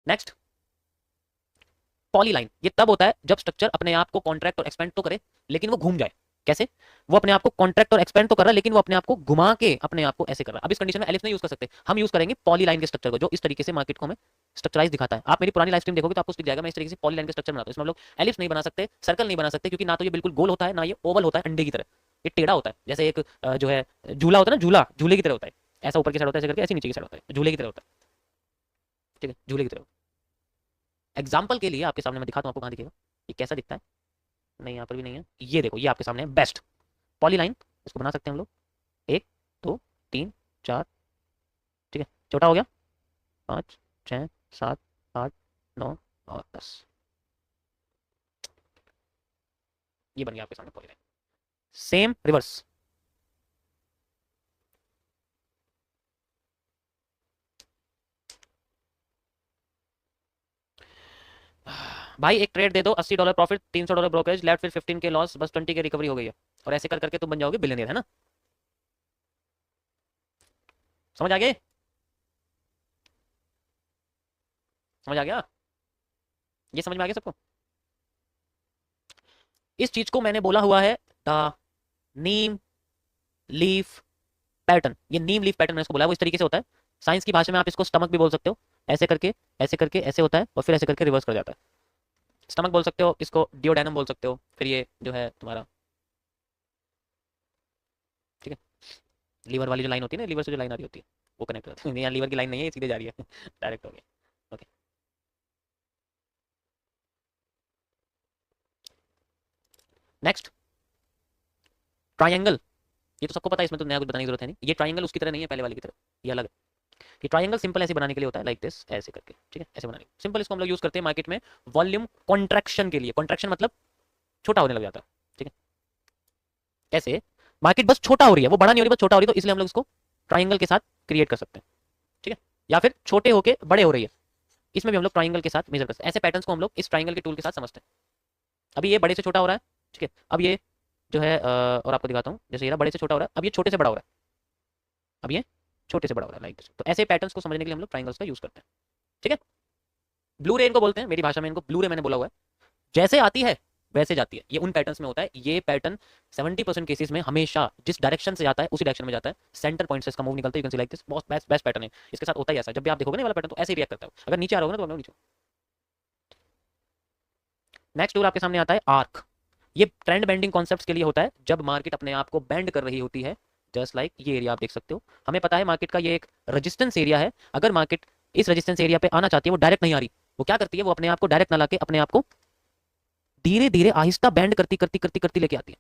Next, polyline, ये तब होता है जब स्ट्रक्चर अपने आप को कॉन्ट्रैक्ट और एक्सपेंड तो करे लेकिन वो घूम जाए। कैसे? वो अपने आप को कॉन्ट्रैक्ट और एक्सपेंड तो कर रहा है लेकिन वो अपने आप को घुमा के अपने आप को ऐसे कर रहा है। अब इस कंडीशन में एलिप्स नहीं यूज कर सकते, हम यूज करेंगे पॉलीलाइन के स्ट्रक्चर को, जो इस तरीके से मार्केट को हमें स्ट्रक्चराइज दिखाता है। आप मेरी पुरानी लाइव स्ट्रीम देखोगे तो आपको दिख जाएगा, मैं इस तरीके से पॉलीलाइन के स्ट्रक्चर बनाता हूं। इसमें हम लोग एलिप्स नहीं बना सकते, सर्कल नहीं बना सकते, क्योंकि ना तो ये बिल्कुल गोल होता है ना ये ओवल होता है अंडे की तरह, ये टेढ़ा होता है। जैसे एक जो है झूला होता है ना, झूला झूले की तरह होता है, ऐसा ऊपर की साइड होता है ऐसे करके, ऐसे नीचे की साइड होता है, झूले की तरह होता है। ठीक है, झूले की तरह। एग्जाम्पल के लिए आपके सामने मैं दिखाता हूँ, आपको कहाँ दिखेगा, ये कैसा दिखता है। नहीं, यहाँ पर भी नहीं है, ये देखो, ये आपके सामने है बेस्ट पॉलीलाइन। इसको बना सकते हैं हम लोग, 1 2 3 4। ठीक है, छोटा हो गया, 5 6 7 8 9 और 10, ये बन गया आपके सामने पॉलीलाइन। सेम रिवर्स, भाई एक ट्रेड दे दो, $80 प्रॉफिट, $300 ब्रोकरेज, लेफ्ट फिर 15 के लॉस, बस 20 के रिकवरी हो गई है, और ऐसे कर करके तुम बन जाओगे बिलियनियर, है ना? समझ आ गए? समझ आ गया? ये समझ में आ गया सबको? इस चीज को मैंने बोला हुआ है द नीम लीफ पैटर्न। ये नीम लीफ पैटर्न मैंने इसको बोला है, वो इस तरीके से होता है। साइंस की भाषा में आप इसको स्टमक भी बोल सकते हो, ऐसे करके ऐसे करके ऐसे होता है और फिर ऐसे करके रिवर्स कर जाता है। स्टमक बोल सकते हो, इसको डिओडाइनम बोल सकते हो, फिर ये जो है तुम्हारा, ठीक है, लीवर वाली जो लाइन होती है ना, लीवर से जो लाइन आ रही होती है वो कनेक्ट होती है। यहाँ लीवर की लाइन नहीं है, ये सीधे जा रही है डायरेक्ट हो गया। Okay, next, triangle. ये तो सबको पता है, इसमें तो नया कुछ बताने की जरूरत है नहीं। ये ट्राइंगल उसकी तरह नहीं है, पहले वाली की तरह, ये अलग है। ये ट्राइंगल सिंपल ऐसे बनाने के लिए होता है, लाइक दिस, ऐसे करके, ठीक है, ऐसे बनाने सिंपल। इसको हम लोग यूज करते हैं मार्केट में वॉल्यूम कॉन्ट्रैक्शन के लिए। कॉन्ट्रैक्शन मतलब छोटा होने लग जाता है, ठीक है। कैसे? मार्केट बस छोटा हो रही है, वो बड़ा नहीं हो रही, बस छोटा हो रही है, तो इसलिए हम लोग इसको ट्राइंगल के साथ क्रिएट कर सकते हैं, ठीक है। या फिर छोटे होके बड़े हो रही है, इसमें भी हम लोग ट्राइंगल के साथ मेजर कर सकते हैं। ऐसे पैटर्न्स को हम लोग इस ट्राइंगल के टूल के साथ समझते हैं। अभी ये बड़े से छोटा हो रहा है, ठीक है। अब ये जो है और आपको दिखाता हूँ, जैसे ये बड़े से छोटा हो रहा है, अब ये छोटे से बड़ा हो रहा है, अब ये छोटे से बड़ा हो रहा है, लाइक दिस। तो ऐसे पैटर्न्स को समझने के लिए हम लोग ट्राइंगल्स का यूज करते हैं, ठीक है। ब्लू रे इनको बोलते हैं, मेरी भाषा में इनको ब्लू रे मैंने बोला हुआ है। जैसे आती है वैसे जाती है, ये उन पैटर्न्स में होता है। ये पैटर्न 70% केसेस में हमेशा जिस डायरेक्शन से जाता है उसी डायरेक्शन में जाता है, सेंटर पॉइंट से इसका मूव निकलता है। You can see like this, बहुत बेस्ट बेस्ट पैटर्न है। इसके साथ होता ही ऐसा, जब भी आप देखोगे ना वाला पैटर्न, तो ऐसे ही रिएक्ट करता है। अगर नीचे आ रहा होगा ना तो हम लोग नीचे। नेक्स्ट टूल आपके सामने आता है आर्क। ये ट्रेंड बेंडिंग कॉन्सेप्ट्स के लिए होता है, जब मार्केट अपने आप को बेंड कर रही होती है, जस्ट लाइक ये एरिया आप देख सकते हो। हमें पता है मार्केट का ये एक रेजिस्टेंस एरिया है। अगर मार्केट इस रेजिस्टेंस एरिया पे आना चाहती है, वो डायरेक्ट नहीं आ रही, वो क्या करती है, वो अपने आप को डायरेक्ट ना लाके अपने आप को धीरे धीरे आहिस्ता बैंड करती करती करती करती लेके आती है।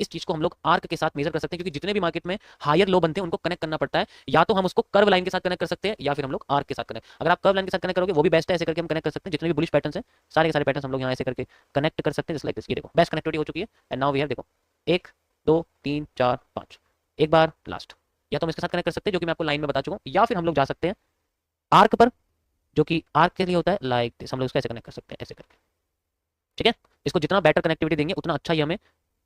इस चीज को हम लोग आर्क के साथ मेजर कर सकते हैं, क्योंकि जितने भी मार्केट में हायर लो बनते हैं उनको कनेक्ट करना पड़ता है। या तो हम उसको कर्व लाइन के साथ कनेक्ट कर सकते हैं, या फिर हम लोग आर्क के साथ कनेक्ट। अगर आप कर्व लाइन के साथ कनेक्ट करोगे वो भी बेस्ट है, ऐसे करके हम कनेक्ट कर सकते हैं। जितने भी बुलिश पैटर्न है, सारे के सारे पैटर्न हम लोग यहाँ ऐसे करके कनेक्ट कर सकते हैं, जस्ट लाइक दिस। ये देखो बेस्ट कनेक्टिविटी हो चुकी है। एंड नाउ वी हैव, देखो 1 2 3 4 5, एक बार लास्ट। या तो हम इसके साथ कनेक्ट कर सकते हैं, जो कि मैं आपको लाइन में बता चुका हूँ, या फिर हम लोग जा सकते हैं आर्क पर, जो कि आर्क के लिए होता है लाइक दिस। हम लोग इसको ऐसे कनेक्ट कर सकते हैं, ऐसे करके, ठीक है। इसको जितना बेटर कनेक्टिविटी देंगे उतना अच्छा ही हमें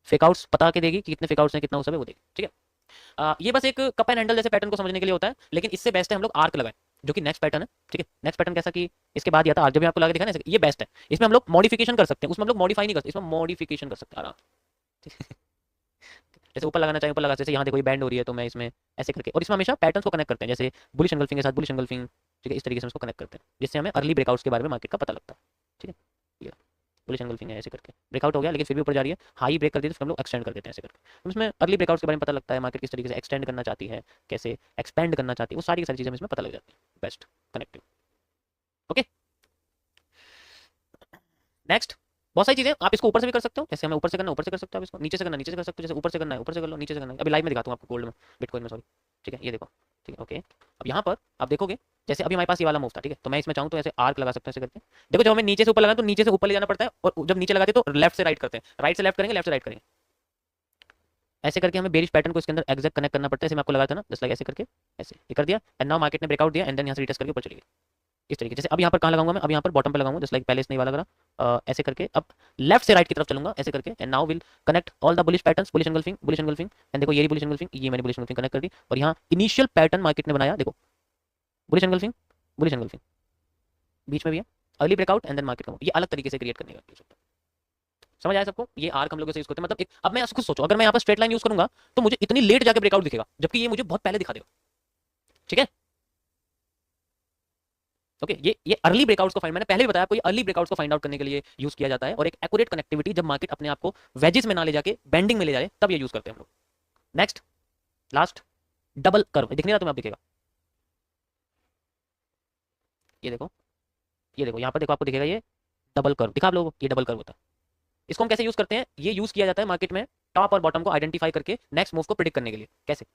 फेकआउट्स पता के देगी कि कितने फेकआउट्स हैं, कितना उस समय वो देगी, ठीक है। ये बस एक कप एंड हैंडल जैसे पैटर्न को समझने के लिए होता है, लेकिन इससे बेस्ट है हम लोग आर्क लगाएं, जो कि नेक्स्ट पैटर्न है, ठीक है। नेक्स्ट पैटर्न कैसा कि इसके बाद या था, जब भी आपको लगा दिखा ना, ये बेस्ट है। इसमें हम लोग मॉडिफिकेशन कर सकते हैं, उसमें हम लोग मॉडिफाई नहीं कर सकते, इसमें मॉडिफिकेशन कर सकते हैं आराम। जैसे ऊपर लगाना चाहिए ऊपर लगा, जैसे यहाँ देखो ये बैंड हो रही है, तो मैं इसमें ऐसे करके, और इसमें हमेशा पैटर्न्स को कनेक्ट करते हैं, जैसे बुलिश एंगल्फिंग के साथ बुलिश एंगल्फिंग, ठीक है। इस तरीके से इसको कनेक्ट करते हैं, जिससे हमें अर्ली ब्रेकआउट्स के बारे में मार्केट का पता लगता है, ठीक है। ये बुलिश एंगल्फिंग है, ऐसे करके ब्रेकआउट हो गया लेकिन फिर भी ऊपर जा रही है, हाई ब्रेक कर दी तो फिर हम लोग एक्सटेंड कर देते हैं, ऐसे करके। तो इसमें अर्ली ब्रेकआउट्स के बारे में पता लगता है, मार्केट किस तरीके से एक्सटेंड करना चाहती है, कैसे एक्सपेंड करना चाहती है, वो सारी की सारी चीज़ें हमें इसमें पता लग जाती है। Best connective, okay. नेक्स्ट, बहुत सारी चीजें आप इसको ऊपर से भी कर सकते हो, जैसे हमें ऊपर से करना ऊपर से कर सकते हो, आप इसको नीचे से करना नीचे से कर सकते हो, जैसे ऊपर से करना है ऊपर से कर लो, नीचे से करना है। अभी लाइव में दिखाता हूँ आपको, गोल्ड में, बिटकॉइन में, सॉरी, ठीक है। ये देखो, ठीक है, ओके। अब यहाँ पर आप देखोगे, जैसे अभी हमारे पास ये वाला मूव था, ठीक है, तो मैं इसमें चाहूँ तो ऐसे आर्क लगा सकता हूँ, ऐसे करके। देखो जब हमें नीचे से ऊपर लगाना तो नीचे से ऊपर ले जाना पड़ता है, और जब नीचे लगाते तो लेफ्ट से राइट करते हैं, राइट से लेफ्ट करेंगे, लेफ्ट से राइट करेंगे, ऐसे करके हमें बेरिश पैटर्न को इसके अंदर एग्जैक्ट कनेक्ट करना पड़ता है। जैसे मैं आपको लगाया था ना, जस्ट लाइक ऐसे करके, ऐसे ये कर दिया, एंड नाउ मार्केट ने ब्रेकआउट दिया, एंड देन यहाँ से रिटेस्ट करके ऊपर चली गई, इस तरीके। जैसे अब यहाँ पर कहाँ लगाऊंगा मैं, अब यहाँ पर बॉटम पे लगाऊंगा, जस्ट लाइक पहले इसने वाला करा, ऐसे करके। अब लेफ्ट से राइट की तरफ चलूंगा, ऐसे करके, and now will connect all the bullish patterns, bullish engulfing, and देखो ये बुलिश एंगल्फिंग, ये मैंने बुलिश एंगल्फिंग कनेक्ट कर दी, और यहाँ इनिशियल पैटर्न मार्केट ने बनाया, देखो बुलिश एंगल्फिंग, बुलिश एंगल्फिंग, बीच में भी है early breakout and then market का, ये अलग तरीके से क्रिएट करने का यूज होता है। समझ आया सबको? ये आर्क हम लोग से यूज करते हैं, मतलब एक, अब मैं खुद सोचो, अगर मैं यहाँ पर स्ट्रेट लाइन यूज करूंगा तो मुझे इतनी लेट जाके ब्रेकआउट दिखेगा, जबकि ये मुझे बहुत पहले दिखा देगा। ठीक है, ओके ये अर्ली ब्रेकआउट्स को फाइंड, मैंने पहले भी बताया आपको, ये अर्ली ब्रेकआउट्स को फाइंड आउट करने के लिए यूज किया जाता है, और एक एक्यूरेट कनेक्टिविटी जब मार्केट अपने आप को वेजेस में ना ले जाके बेंडिंग में ले जाए तब ये यूज करते हैं हम लोग। नेक्स्ट लास्ट डबल कर्व, दिख नहीं रहा तुम्हें? आप दिखेगा, ये देखो, ये देखो यहाँ पर देखो, आपको दिखेगा ये डबल कर्व, दिखा आप लोगों को? ये डबल कर्व होता है। इसको हम कैसे यूज करते हैं? ये यूज किया जाता है मार्केट में टॉप और बॉटम को आइडेंटिफाई करके नेक्स्ट मूव को प्रिडिक्ट करने के लिए। कैसे?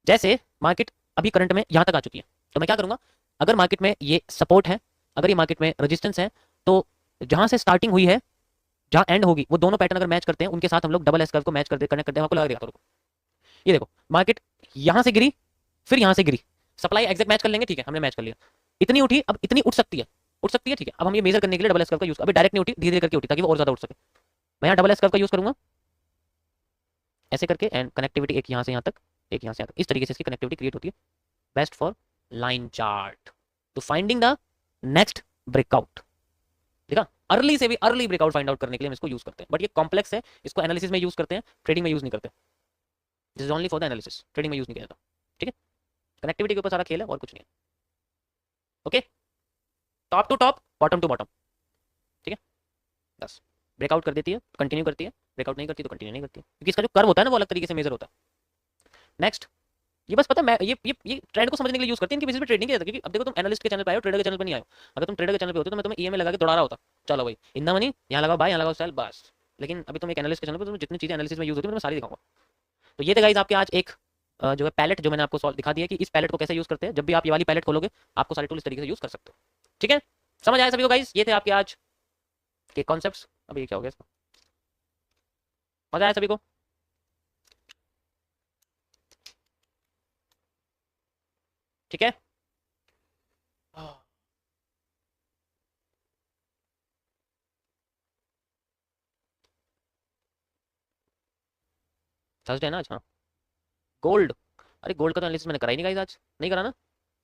जैसे मार्केट अभी करंट में यहाँ तक आ चुकी है, तो मैं क्या करूंगा, अगर मार्केट में ये सपोर्ट है, अगर ये मार्केट में रेजिस्टेंस है, तो जहां से स्टार्टिंग हुई है जहां एंड होगी वो दोनों पैटर्न अगर मैच करते हैं, उनके साथ हम लोग डबल एस कर्व को मैच करते कनेक्ट करते हैं। आपको लगा देगा, ये देखो मार्केट यहां से गिरी, फिर यहां से गिरी, सप्लाई एग्जैक्ट मैच कर लेंगे, ठीक है, हमने मैच कर लिया, इतनी उठी, अब इतनी उठ सकती है, उठ सकती है, ठीक है। अब हम ये मेजर करने के लिए डबल एस कर्व का यूज, अभी डायरेक्ट नहीं उठी, धीरे धीरे करके उठी ताकि वो और ज्यादा उठ सके। मैं यहाँ डबल एस कर्व का यूज करूंगा ऐसे करके, एंड कनेक्टिविटी एक यहाँ से यहाँ तक, एक यहाँ से यहाँ तक, इस तरीके से इसकी कनेक्टिविटी क्रिएट होती है, बेस्ट फॉर लाइन चार्ट तो फाइंडिंग द नेक्स्ट ब्रेकआउट। देखा, अर्ली से भी अर्ली ब्रेकआउट फाइंड आउट करने के लिए हम इसको यूज करते हैं, बट ये कॉम्प्लेक्स है, इसको एनालिसिस में यूज करते हैं, ट्रेडिंग में यूज नहीं करते। This is only for the analysis, trading में यूज नहीं किया जाता। ठीक है, कनेक्टिविटी के ऊपर सारा खेल है और कुछ नहीं है। Okay, top to top, bottom to bottom, ठीक है, बस ब्रेकआउट कर देती है कंटिन्यू करती है, ब्रेकआउट नहीं करती तो कंटिन्यू नहीं करती है, क्योंकि इसका जो कर्व होता है ना वो अलग तरीके से मेजर होता है। नेक्स्ट, ये बस पता है, मैं ये ट्रेंड को समझने के लिए यूज करते हैं, इनके बेसिस पे ट्रेडिंग किया जाता है, क्योंकि अब देखो तुम एनालिस्ट के चैनल पे आए हो, ट्रेडर के चैनल पे नहीं आए हो। अगर तुम ट्रेडर के चैनल पे होते तो मैं तुम्हें ईएमए लगा के दौड़ा रहा होता, चलो भाई इतना मनी यहाँ लगाओ भाई, यहाँ लगाओ सेल, बस। लेकिन अभी तुम एक एनालिस्ट के चैनल पे, तुम्हें जितनी चीजें एनालिसिस में यूज होती है मैं सारी दिखाऊंगा। तो ये थे गाइस आपके आज एक जो है पैलेट, जो मैंने आपको सॉल्व दिखा दिया कि इस पैलेट को कैसे यूज करते हैं। जब भी आप ये वाली पैलेट खोलोगे आपको सारे टूल इस तरीके से यूज कर सकते हो। ठीक है, समझ आया सभी को गाइस? ये थे आपके आज के कॉन्सेप्ट्स। अभी क्या हो गया इसका, मजा आया सभी को? ठीक है, थर्सडे है ना आज? हाँ, गोल्ड, अरे गोल्ड का तो एनालिसिस मैंने करा ही नहीं गाइस आज, नहीं करा ना,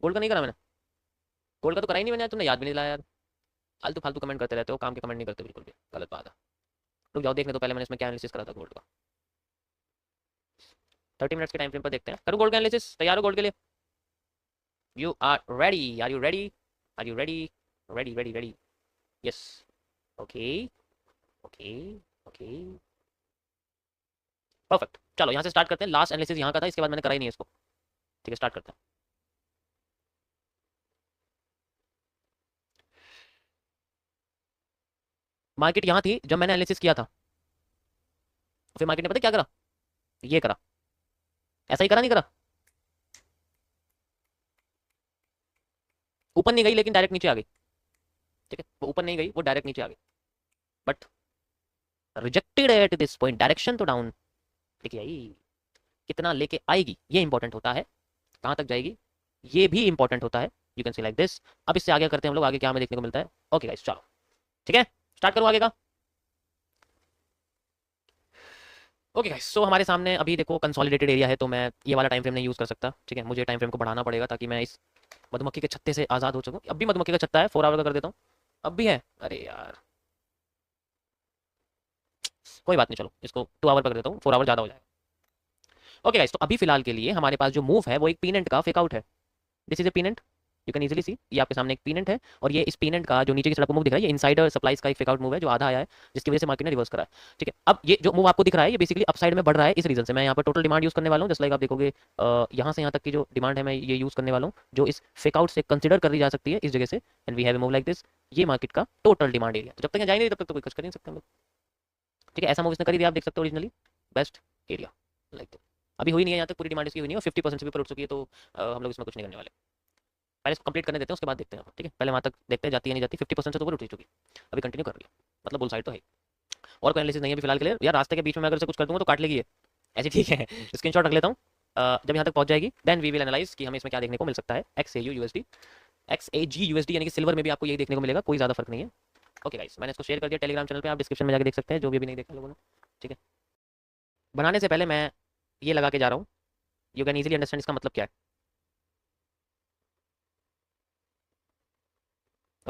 गोल्ड का नहीं करा मैंने, गोल्ड का तो करा ही नहीं मैंने आज, तुमने याद भी नहीं दिलाया यार। फालतू फालतू कमेंट करते रहते हो, काम के कमेंट नहीं करते बिल्कुल भी, गलत बात है। रुक जाओ देखने तो पहले मैंने इसमें क्या एनालिसिस करा था गोल्ड का। 30 मिनट्स के टाइम फ्रेम पर देखते हैं, करूँ गोल्ड का एनालिसिस? तैयार हो गोल्ड के लिए? You are ready? Are you ready? Are you ready? Ready ready ready, yes, okay okay okay, perfect. चलो यहाँ से स्टार्ट करते हैं, लास्ट एनालिसिस यहाँ का था, इसके बाद मैंने करा ही नहीं है इसको। ठीक है, स्टार्ट करते हैं। मार्केट यहाँ थी जब मैंने एनालिसिस किया था, फिर मार्केट ने पता क्या करा, ये करा, ऐसा ही करा, नहीं करा, ऊपर नहीं गई लेकिन डायरेक्ट नीचे आ गई। ठीक है, वो ऊपर नहीं गई, वो डायरेक्ट नीचे आ गई, but rejected at this point, direction तो डाउन लेके आई, कितना लेके आएगी ये इंपॉर्टेंट होता है, कहां तक जाएगी ये भी इंपॉर्टेंट होता है। You can see like this. अब इससे आगे करते हैं हम लोग, आगे क्या हमें देखने को मिलता है। ओके गाइस चलो, ठीक है, स्टार्ट करो आगे का। ओके गाइस, सो हमारे सामने अभी देखो कंसोलिडेटेड एरिया है, तो मैं ये वाला टाइम फ्रेम नहीं यूज कर सकता। ठीक है, मुझे टाइम फ्रेम को बढ़ाना पड़ेगा ताकि मैं इस मधुमक्खी के छत्ते से आजाद हो सकूं। अब भी मधुमक्खी का छत्ता है, 4 आवर का कर देता हूँ, अब भी है, अरे यार कोई बात नहीं, चलो इसको 2 आवर कर देता हूँ, 4 आवर ज्यादा हो जाएगा। ओके गाइस, तो अभी फिलहाल के लिए हमारे पास जो मूव है वो एक पीनेंट का फेक आउट है। This is a pennant, you can easily see, ये आपके सामने एक पीनेंट है, और ये इस पीनेंट का जो नीचे की सड़क को मूव दिख रहा है, ये इनसाइडर सप्लाईज का एक फेक आउट मूव है जो आधा आया है, जिसकी वजह से मार्केट ने रिवर्स करा है। ठीक है, अब ये जो मूव आपको दिख रहा है ये बेसिकली अपसाइड में बढ़ रहा है, इस रीजन से मैं यहाँ पर टोटल डिमांड यूज करने वाला हूँ। जस्ट लाइक आप देखोगे यहाँ से यहाँ तक की जो डिमांड है मैं ये यूज करने वाला हूँ, जो इस फेक आउट से कंसिडर कर दी जा सकती है इस जगह से, and we have a move like this, ये मार्केट का टोटल डिमांड एरिया। तो जब तक यहाँ जाएंगे तब तक तो कोई कुछ कर नहीं सकते हम लोग। ठीक है, ऐसा मूव इसने कर दिया, आप देख सकते हो ओरिजिनली बेस्ट एरिया लाइक, अभी हुई नहीं है यहाँ तक पूरी डिमांड इसकी हुई नहीं है, 50% से भी ऊपर उठ चुकी है, तो हम लोग इसमें कुछ नहीं करने वाले। पहले इसको कंप्लीट करने देते हैं, उसके बाद देखते हैं। ठीक है, पहले वहाँ तक देखते हैं जाती है नहीं जाती, 50% से तो ऊपर उठ चुकी, अभी कंटिन्यू कर रही है, मतलब बुल साइड तो है। और कोई एनालिसिस नहीं है अभी फिलहाल के लिए यार, रास्ते के बीच में मैं अगर से कुछ कर दूंगा तो काट लेगी ये ऐसे। ठीक है, स्क्रीनशॉट रख लेता हूँ, जब यहाँ तक पहुँच जाएगी देन वी विल एनालाइज कि हमें इसमें क्या देखने को मिल सकता है। XAU USD, XAG USD यानी कि सिल्वर में भी आपको यही देखने को मिलेगा, कोई ज़्यादा फर्क नहीं है। ओके गाइस, मैंने इसको शेयर कर दिया टेलीग्राम चैनल पे, आप डिस्क्रिप्शन में जाकर देख सकते हैं जो भी नहीं देखा लोगों ने। ठीक है, बनाने से पहले मैं ये लगा के जा रहा हूँ, यू कैन ईजिली अंडरस्टैंड इसका मतलब क्या है।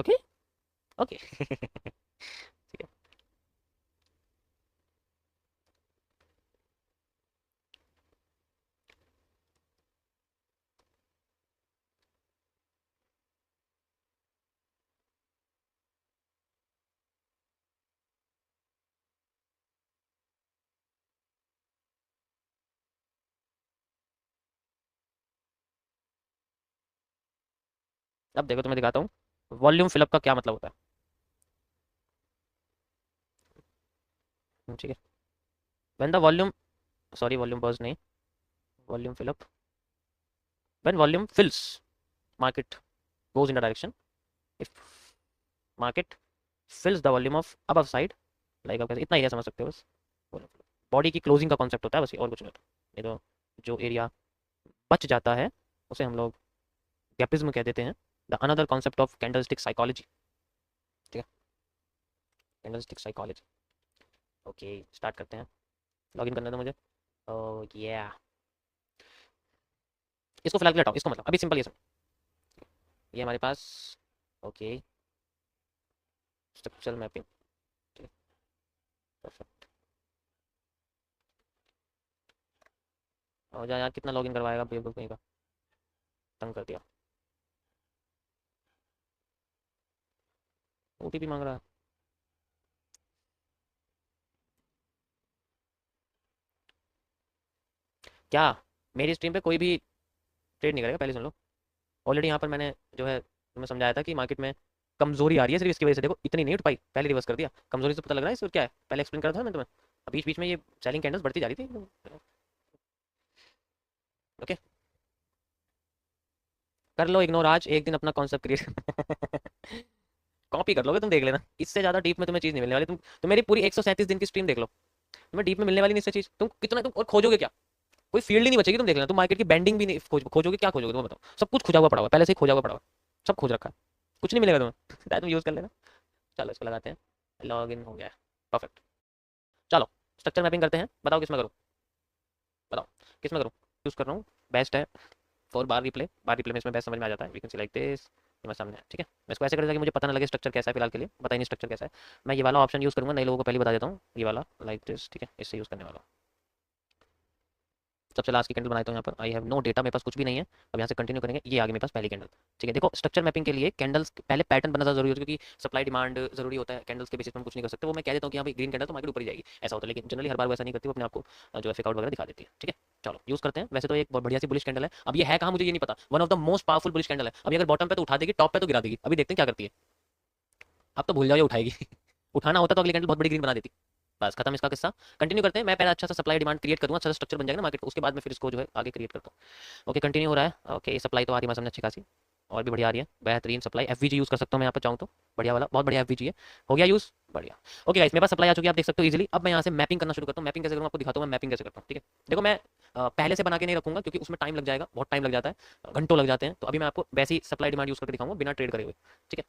ओके ओके ठीक है। अब देखो तो मैं दिखाता हूँ वॉल्यूम फिलअप का क्या मतलब होता है। ठीक है, when the volume, sorry volume burst नहीं, volume fill up, when volume fills market goes in a direction, if market fills the volume of above side, like आप कैसे इतना एरिया समझ सकते हो बस, बॉडी की क्लोजिंग का कॉन्सेप्ट होता है बस, और कुछ नहीं होता। ये तो जो एरिया बच जाता है उसे हम लोग गैपिज्म कह देते हैं। The another concept of candlestick psychology. ठीक है, कैंडलस्टिक साइकोलॉजी। ओके स्टार्ट करते हैं, लॉगिन करने दो मुझे। ओह या, इसको फिलहाल के लिए हटाओ, इसको मतलब अभी सिंपल ये समझो। ये हमारे पास, ओके, स्ट्रक्चरल मैपिंग। ठीक है, परफेक्ट। हो जा यार, कितना लॉगिन करवाएगा बेवकूफ कहीं का, तंग कर दिया। ओटीपी मांग रहा है। क्या मेरी स्ट्रीम पे कोई भी ट्रेड नहीं करेगा, पहले सुन लो। ऑलरेडी यहाँ पर मैंने जो है तुम्हें समझाया था कि मार्केट में कमजोरी आ रही है, सिर्फ इसकी वजह से। देखो इतनी नहीं उठ पाई, पहले रिवर्स कर दिया, कमजोरी से पता लग रहा है इसमें क्या है, पहले एक्सप्लेन करा था मैंने तुम्हें। बीच बीच में ये सेलिंग कैंडल्स बढ़ती जा रही थी। ओके, कर लो इग्नोर, आज एक दिन अपना कॉन्सेप्ट क्रिएट कॉपी कर लोगे तुम, देख लेना, इससे ज्यादा डीप में तुम्हें चीज नहीं मिलने वाली। तुम मेरी पूरी 137 दिन की स्ट्रीम देख लो, तुम्हें डीप में मिलने वाली नहीं इससे चीज। तुम कितना तुम और खोजोगे क्या, कोई फील्ड ही नहीं बचेगी। तुम देख लेना, तुम मार्केट की बैंडिंग भी नहीं खोजोगे, क्या खोजोगे तुम बताओ। सब कुछ खोजा हुआ पड़ा हुआ है, पहले से ही खोजा हुआ पड़ा हुआ है, सब खोज रखा है, कुछ नहीं मिलेगा तुम्हें। तुम यूज कर लेना। चलो इसको लगाते हैं, लॉग इन हो गया है, परफेक्ट। चलो स्ट्रक्चर मैपिंग करते हैं, बताओ किस में करूँ, बताओ किस में करूँ। यूज़ कर रहा हूँ, बेस्ट है फॉर बार रिप्ले में इसमें बेस्ट समझ में आ जाता है। We can see like this, ये मेरे सामने है। ठीक है, मैं इसको ऐसे कर देता कि मुझे पता ना लगे स्ट्रक्चर कैसा है, फिलहाल के लिए पता ही नहीं स्ट्रक्चर कैसा है। मैं ये वाला ऑप्शन यूज़ करूँगा, नए लोगों को पहले बता देता हूँ, ये वाला लाइक दिस। ठीक है, इससे यूज़ करने वाला हूँ। सबसे लास्ट की कैंडल बनाता हूँ यहाँ पर। आई हैव नो डेटा, मेरे पास कुछ भी नहीं है। अब यहाँ से कंटिन्यू करेंगे, ये आगे मेरे पास पहली कैंडल। ठीक है, देखो स्ट्रक्चर मैपिंग के लिए कैंडल्स पहले पैटर्न बनना जरूरी होता है, क्योंकि सप्लाई डिमांड जरूरी होता है। कैंडल्स के बेसिस पर हम कुछ नहीं कर सकते। वो मैं कह देता हूँ कि यहाँ भाई ग्रीन कैंडल तो मार्केट ऊपर ही जाएगी, ऐसा होता है, लेकिन जनरली हर बार वैसा नहीं करती, वो अपने आपको जो है फेकआउट वगैरह दिखा देती है। ठीक है, चलो यूज़ करते हैं। वैसे तो एक बहुत बढ़िया सी बुलिश कैंडल है, अब ये है कहाँ मुझे ये नहीं पता। One of the most powerful bullish candle है। अभी अगर बॉटम पे तो उठा देगी, टॉप पे तो गिरा देगी। अभी देखते हैं क्या करती है। अब तो भूल जाओ ये उठाएगी उठाना होता तो अगली कैंडल बहुत बड़ी ग्रीन बना देती। बस खत्म इसका किस्सा। कंटिन्यू करते हैं, मैं पहले अच्छा सा सप्लाई डिमांड क्रिएट करूँगा, अच्छा सा स्ट्रक्चर बन जाएगा ना मार्केट, उसके बाद में फिर इसको जो है आगे क्रिएट करता हूँ। ओके कंटिन्यू हो रहा है। ओके सप्लाई तो आ रही है हमारे सामने अच्छी खासी, और भी बढ़िया आ रही है, बेहतरीन सप्लाई। एफवीजी यूज़ कर सकता हूँ मैं यहाँ पर चाहूँ तो, बढ़िया वाला, बहुत बढ़िया एफवीजी है। हो गया यूज़, बढ़िया। ओके गाइस, मेरे पास सप्लाई आ चुकी है, आप देख सकते हो इजीली। अब मैं यहाँ से मैपिंग करना शुरू करता हूँ। मैपिंग कैसे करूँगा आपको दिखाता हूँ, मैं मैपिंग कैसे करता हूँ। ठीक है, देखो मैं पहले से बना के नहीं रखूँगा, क्योंकि उसमें टाइम लग जाएगा, बहुत टाइम लग जाता है, घंटों लग जाते हैं। तो अभी मैं आपको वैसी सप्लाई डिमांड यूज़ करके दिखाऊंगा, बिना ट्रेड करे हुए। ठीक है,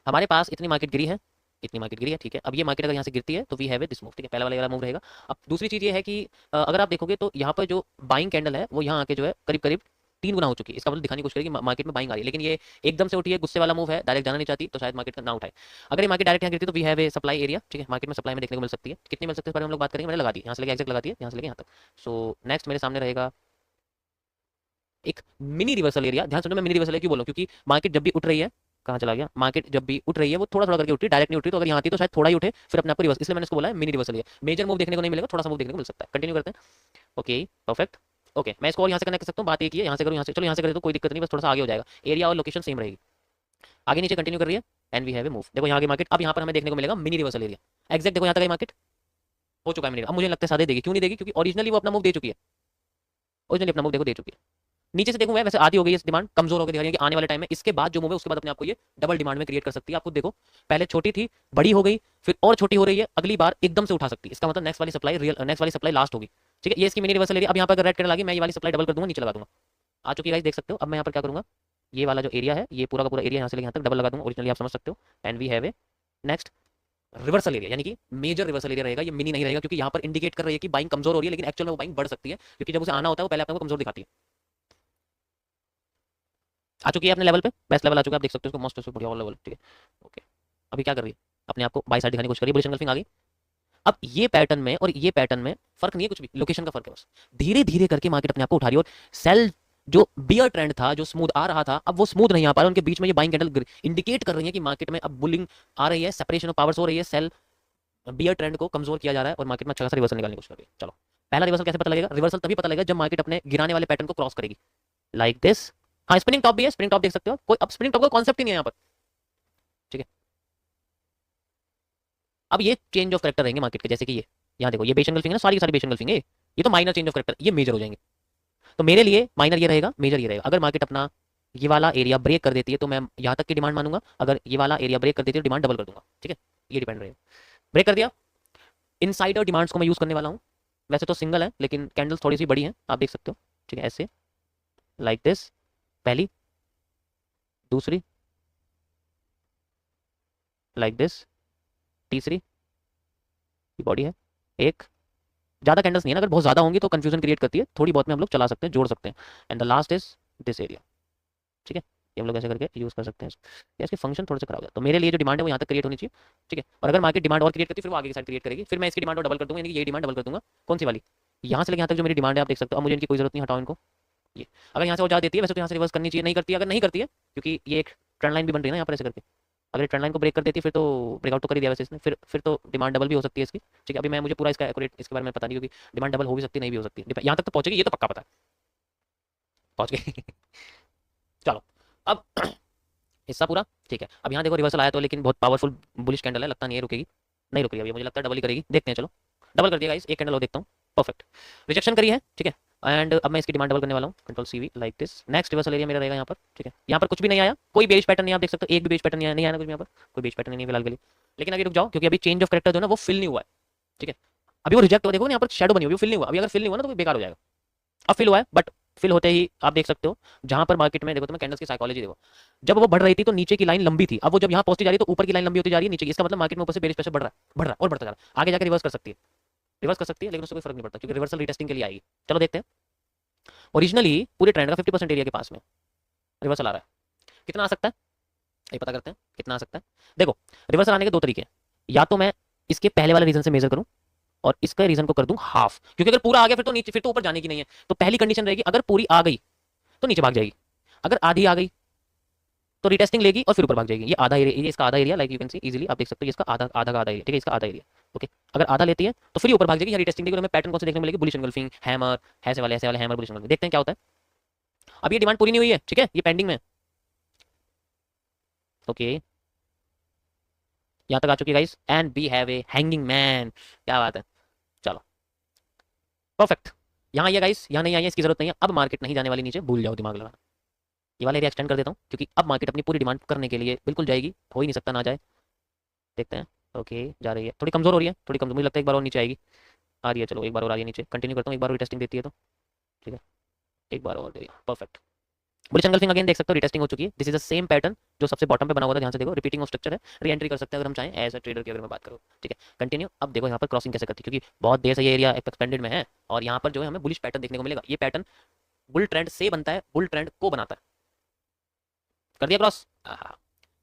हमारे पास इतनी मार्केट गिरी है, इतनी मार्केट गिरी है। ठीक है, अब ये मार्केट अगर यहाँ से गिरती है तो we have a this move. ठीक है, पहला वाला मूव रहेगा। अब दूसरी चीज़ ये है कि अगर आप देखोगे तो यहाँ पर जो बाइंग कैंडल है वो यहाँ आके जो है करीब करीब 3 गुना हो चुकी है। इसका मतलब दिखाने की कोशिश करेगी मार्केट में बाइंग आ रही है, लेकिन ये एकदम से उठी है, गुस्से वाला मूव है, डायरेक्ट जाना नहीं चाहती, तो शायद मार्केट का ना उठाए। अगर ये मार्केट डायरेक्ट यहाँ गिरती तो we have a supply area. ठीक है, मार्केट में सप्लाई में देखने को मिल सकती है, कितनी मिल सकती है इस बारे में हम लोग बात करेंगे। मैंने लगा दी, यहाँ से लेके एग्जैक्ट लगा दी है, यहाँ से लेके यहाँ तक। सो नेक्स्ट मेरे सामने रहेगा एक मिनी रिवर्सल एरिया। ध्यान सुनो, मैं मिनी रिवर्सल क्यों बोलूँ, क्योंकि मार्केट जब भी उठ रही है, कहाँ चला गया, मार्केट जब भी उठ रही है वो थोड़ा थोड़ा करके उठी, डायरेक्ट नहीं उठी। तो अगर यहाँ आती तो शायद थोड़ा ही उठे, फिर अपने आपको रिवर्स, इसलिए मैंने इसको बोला है मिनी रिवर्सल है। मेजर मूव देखने को नहीं मिलेगा, थोड़ा सा मूव देखने को मिल सकता है। कंटिन्यू करते हैं। Okay perfect. ओके मैं इसको और यहाँ से कनेक्ट कर सकता हूँ, बात एक ही है, यहाँ से करूँ, यहाँ से चलो, यहाँ से करें तो कोई दिक्कत नहीं, बस थोड़ा सा आगे हो जाएगा, एरिया और लोकेशन सेम रहेगी। आगे नीचे कंटिन्यू कर रही है, and we have a move. देखो यहाँ की मार्केट, अब यहाँ पर हमें देखने को मिलेगा मिनी रिवर्सल एरिया। एग्जैक्ट देखो यहाँ तक मार्केट हो चुका है मिनी। अब मुझे लगता है सादे देगी, क्यों नहीं देगी, क्योंकि ओरिजिनली वो अपना मूव दे चुकी है, ओरिजिनली अपना मूव देखो दे चुकी है। नीचे से देखूं मैं, वैसे आधी हो गई है डिमांड, कमजोर हो गई, दिखा रही है कि आने वाले टाइम में इसके बाद जो मूव है उसके बाद अपने आपको ये डबल डिमांड में क्रिएट कर सकती है। आप खुद देखो, पहले छोटी थी, बड़ी हो गई, फिर और छोटी हो रही है, अगली बार एकदम से उठा सकती है। इसका मतलब नेक्स्ट वाली सप्लाई नेक्स्ट वाली सप्लाई लास्ट होगी। ठीक है, ये इसकी मिनी रिवर्सल एरिया। अब यहाँ पर अगर रेड कैंडल आ गई, मैं ये वाली सप्लाई डबल कर दूंगा, नीचे लगा दूंगा। आ चुकी है, देख सकते हो। अब मैं यहाँ पर क्या करूंगा, ये वाला जो एरिया है, ये पूरा का पूरा एरिया यहाँ से लेके यहाँ तक डबल लगा दूंगा, ओरिजिनली आप समझ सकते हो। And we have a next reversal area, यानी कि मेजर रिवर्सल एरिया रहेगा, ये मिनी नहीं रहेगा, क्योंकि यहाँ पर इंडिकेट कर रही है कि बाइंग कमजोर हो रही है, लेकिन एक्चुअल में वो बाइंग बढ़ सकती है, क्योंकि जब उसे आना होता है वो पहले अपने को कमजोर दिखाती है। आ चुकी है अपने लेवल पे, बेस्ट लेवल आ चुका है, आप देख सकते हो इसको, मोस्ट बढ़िया वाला लेवल, ठीक है। ओके, अभी क्या कर रही है, अपने आप को बाई साइड दिखाने की कोशिश करिए, बुलिश एंगल्फिंग आ गई। अब ये पैटर्न में और ये पैटर्न में फर्क नहीं है कुछ भी, लोकेशन का फर्क है बस। धीरे धीरे करके मार्केट अपने आप को उठा रही है, और सेल जो बियर ट्रेंड था, जो स्मूथ आ रहा था, अब वो स्मूथ नहीं आ पा रहा, उनके बीच में ये बाइंग कैंडल इंडिकेट कर रही है कि मार्केट में अब बुलिंग आ रही है, सेपरेशन ऑफ पावर्स हो रही है, सेल बियर ट्रेंड को कमजोर किया जा रहा है और मार्केट में अच्छा खासा रिवर्सल निकालने की कोशिश कर रही है। चलो, पहला रिवर्सल कैसे पता लगेगा, रिवर्सल तभी पता लगेगा जब मार्केट अपने गिराने वाले पैटर्न को क्रॉस करेगी, लाइक दिस। हाँ, स्पिनिंग टॉप भी है, स्पिनिंग टॉप देख सकते हो, कोई अब स्पिनिंग टॉप का कॉन्सेप्ट ही नहीं है यहाँ पर, ठीक है। अब ये चेंज ऑफ करेक्टर रहेंगे मार्केट के, जैसे कि ये यहाँ देखो, ये बेस एंगल्फिंग है ना, सारी की सारी बेस एंगल्फिंग है, ये तो माइनर चेंज ऑफ करेक्टर, ये मेजर हो जाएंगे। तो मेरे लिए माइनर ये रहेगा, मेजर ये रहेगा। अगर मार्केट अपना ये वाला एरिया ब्रेक कर देती है तो मैं यहाँ तक की डिमांड मानूंगा, अगर ये वाला एरिया ब्रेक कर देती है तो डिमांड डबल कर दूंगा, ठीक है, ये डिपेंड रहेगा। ब्रेक कर दिया, इनसाइडर डिमांड्स को मैं यूज करने वाला हूँ, वैसे तो सिंगल है लेकिन कैंडल्स थोड़ी सी बड़ी हैं, आप देख सकते हो, ठीक है, ऐसे लाइक दिस, पहली, दूसरी, लाइक दिस, तीसरी, बॉडी है एक, ज्यादा कैंडल्स नहीं है ना, अगर बहुत ज्यादा होंगी तो कंफ्यूजन क्रिएट करती है, थोड़ी बहुत में हम लोग चला सकते हैं, जोड़ सकते हैं। And the last is this area, ठीक है, ये हम लोग ऐसे करके यूज कर सकते हैं इसको। या इसकी फंक्शन थोड़ा सा खराब है, तो मेरे लिए जो डिमांड है वो यहाँ तक क्रिएट होनी चाहिए, ठीक है। और अगर मार्केट डिमांड और क्रिएट करती है फिर वो आगे की साइड क्रिएट करेगी, फिर मैं इसकी डिमांड और डबल कर दूंगा, यानी कि ये डिमांड डबल कर दूंगा, कौन सी वाली, यहाँ से लेकर यहाँ तक जो मेरी डिमांड है आप देख सकते हो। अब मुझे इनकी कोई जरूरत नहीं, हटाओ इनको। ये अगर यहाँ से और ज्यादा देती है, वैसे तो यहाँ से रिवर्स करनी चाहिए, नहीं करती है, अगर नहीं करती है, क्योंकि ये एक ट्रेंड लाइन भी बन रही है ना यहाँ पर ऐसे करके, अगर ट्रेंड लाइन को ब्रेक कर देती है फिर तो ब्रेकआउट तो कर ही दिया वैसे इसने, फिर तो डिमांड डबल भी हो सकती है इसकी, ठीक है। अभी मैं मुझे पूरा इसका एक्यूरेट इसके बारे में पता नहीं, क्योंकि डिमांड डबल हो भी सकती है, नहीं भी हो सकती है, यहाँ तक तो पहुंचेगी, ये तो पक्का पता है, पहुंच गई। चलो, अब हिस्सा पूरा ठीक है। अब यहाँ देखो रिवर्सल आया तो, लेकिन बहुत पावरफुल बुलिश कैंडल है, लगता नहीं है रुकेगी, नहीं रुक रही है, मुझे लगता है डबल ही करेगी, देखते हैं। चलो, डबल कर दिया गाइस, एक कैंडल और देखता हूँ, परफेक्ट, रिजेक्शन करी है, ठीक है। एंड अब मैं इसकी डिमांड डबल करने वाला हूँ, control CV like this. Next reversal area मेरा रहेगा यहाँ पर, ठीक है। यहाँ पर कुछ भी नहीं आया, कोई बेस पैटर्न नहीं, आप देख सकते हो, एक भी बेस पैटर्न नहीं आया ना कुछ यहाँ पर, कोई बेस पैटर्न नहीं फिलहाल के लिए। लेकिन अभी रुक जाओ, क्योंकि अभी चेंज ऑफ करेक्टर जो है ना वो फिल नहीं हुआ है, ठीक है। अभी वो रिजेक्ट हो, देखो यहाँ पर शेडो बनी हुई, फिल नहीं हुआ, अभी अगर फिल नहीं हुआ ना तो बेकार हो जाएगा। अब फिल हुआ है, बट फिल होते ही आप देख सकते हो, जहां पर मार्केट में देखो, तुम्हें कैंडल्स की साइकोलॉजी देखो, जब वो बढ़ रही थी तो नीचे की लाइन लंबी थी, अब वो जब यहाँ पहुंचती जा रही है तो ऊपर की लाइन लंबी होती जा रही है नीचे की, इसका मतलब मार्केट में ऊपर से बेरिश प्रेशर बढ़ रहा है और बढ़ता जा रहा है, आगे जाकर रिवर्स कर सकती है, रिवर्स कर सकती है, लेकिन उससे कोई फर्क नहीं पड़ता, क्योंकि रिवर्सल रीटेस्टिंग के लिए आएगी। चलो देखते हैं, ओरिजिनली पूरे ट्रेंड का 50% एरिया के पास में रिवर्सल आ रहा है, कितना आ सकता है ये पता करते हैं, कितना आ सकता है। देखो, रिवर्सल आने के दो तरीके हैं, या तो मैं इसके पहले वाले रीजन से मेजर करूं और इसका रीजन को कर दूं हाफ, क्योंकि अगर पूरा आ गया फिर तो नीचे, फिर तो ऊपर जाने की नहीं है। तो पहली कंडीशन रहेगी, अगर पूरी आ गई तो नीचे भाग जाएगी, अगर आधी आ गई तो रिटेस्टिंग लेगी और फिर ऊपर भाग जाएगी। ये आधा एरिया, ये इसका आधा area, like you can see easily, आप देख सकते हो, ये इसका आधा आधा का आधा एरिया, ठीक है, इसका आधा एरिया, ओके। अगर आधा लेती है तो फिर ऊपर भाग जाएगी या रिटेस्टिंग देगी, और हमें पैटर्न कौन से देखने को मिलेगी, बुलिश एंगल्फिंग, हैमर, ऐसे वाले हैमर, बुलिश एंगल्फिंग, देखते हैं क्या होता है। अब ये डिमांड पूरी नहीं हुई है, ठीक है, ये पेंडिंग में, ओके, यहाँ तक आ चुकी है guys, and we have a hanging man, क्या बात है। चलो, परफेक्ट, यहाँ आइए गाइस, यहाँ नहीं आइए, इसकी जरूरत नहीं है, अब मार्केट नहीं जाने वाली नीचे, भूल जाओ दिमाग लगाना। ये वाला एरिया एक्सटेंड कर देता हूँ, क्योंकि अब मार्केट अपनी पूरी डिमांड करने के लिए बिल्कुल जाएगी, हो ही नहीं सकता ना जाए, देखते हैं। ओके, जा रही है, थोड़ी कमजोर हो रही है, थोड़ी कमजोर, मुझे लगता है एक बार और नीचे आएगी, आ रही है, चलो एक बार और आ रही है नीचे, कंटिन्यू करता हूँ, एक बार और टेस्टिंग देती है तो, ठीक है, एक बार और दे रही है, परफेक्ट। बुलिश एंगल्फिंग अगेन देख सकते हो, रिटेस्टिंग हो चुकी है, this is the same pattern जो सबसे बॉटम पे बना हुआ था, ध्यान से देखो, रिपीटिंग ऑफ स्ट्रक्चर है, री एंट्री कर सकते हैं अगर हम चाहें, एज अ ट्रेडर की अगर मैं बात करूँ, ठीक है, कंटिन्यू। अब देखो यहाँ पर क्रॉसिंग कैसे करती है, क्योंकि बहुत देर से ये एरिया एक्सपेंडेड में है, और यहाँ पर जो है हमें बुलिश पैटर्न देखने को मिलेगा। ये पैटर्न बुल ट्रेंड से बनता है, बुल ट्रेंड को बनाता है, कर दिया क्रॉस,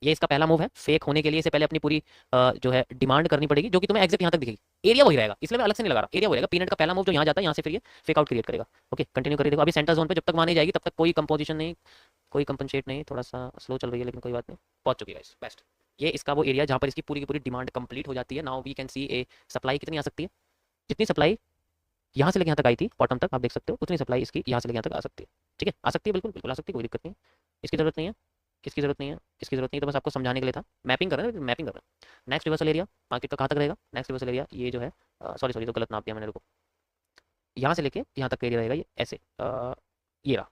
ये इसका पहला मूव है। फेक होने के लिए इसे पहले अपनी पूरी जो है डिमांड करनी पड़ेगी, जो कि तुम्हें एग्जैक्ट यहाँ तक दिखेगी, एरिया वही रहेगा, इसलिए मैं अलग से नहीं लगा रहा, एरिया वही रहेगा, पीनट का पहला मूव जो यहाँ जाता है, यहाँ से फिर ये फेक आउट क्रिएट करेगा, ओके, कंटिन्यू करिए। देखो अभी सेंटर जोन पे जब तक वहाँ नहीं जाएगी तब तक कोई कंपोजिशन नहीं, कोई कंपनसेट नहीं, थोड़ा सा स्लो चल रही है लेकिन कोई बात नहीं, पहुंच चुकी है गाइस, बेस्ट। ये इसका वो एरिया जहाँ पर इसकी पूरी की पूरी डिमांड कंप्लीट हो जाती है। Now we can see a supply कितनी आ सकती है, जितनी सप्लाई यहाँ से लेकर यहाँ तक आई थी बॉटम तक, आप देख सकते हो, उतनी सप्लाई इसकी यहाँ से लेकर यहाँ तक आ सकती है, ठीक है, आ सकती है, बिल्कुल बिल्कुल आ सकती है, कोई दिक्कत नहीं है, इसकी जरूरत नहीं है, इसकी जरूरत नहीं है, इसकी जरूरत नहीं है, तो बस आपको समझाने के लिए था, मैपिंग कर रहे हैं, मैपिंग कर रहे हैं। नेक्स्ट रिवर्सल एरिया मार्केट का कहाँ तक रहेगा, नेक्स्ट रिवर्सल एरिया ये जो है, सॉरी तो गलत नाप दिया मैंने, रुको, यहाँ से लेके यहाँ तक का एरिया रहेगा, ये ऐसे ये रहा,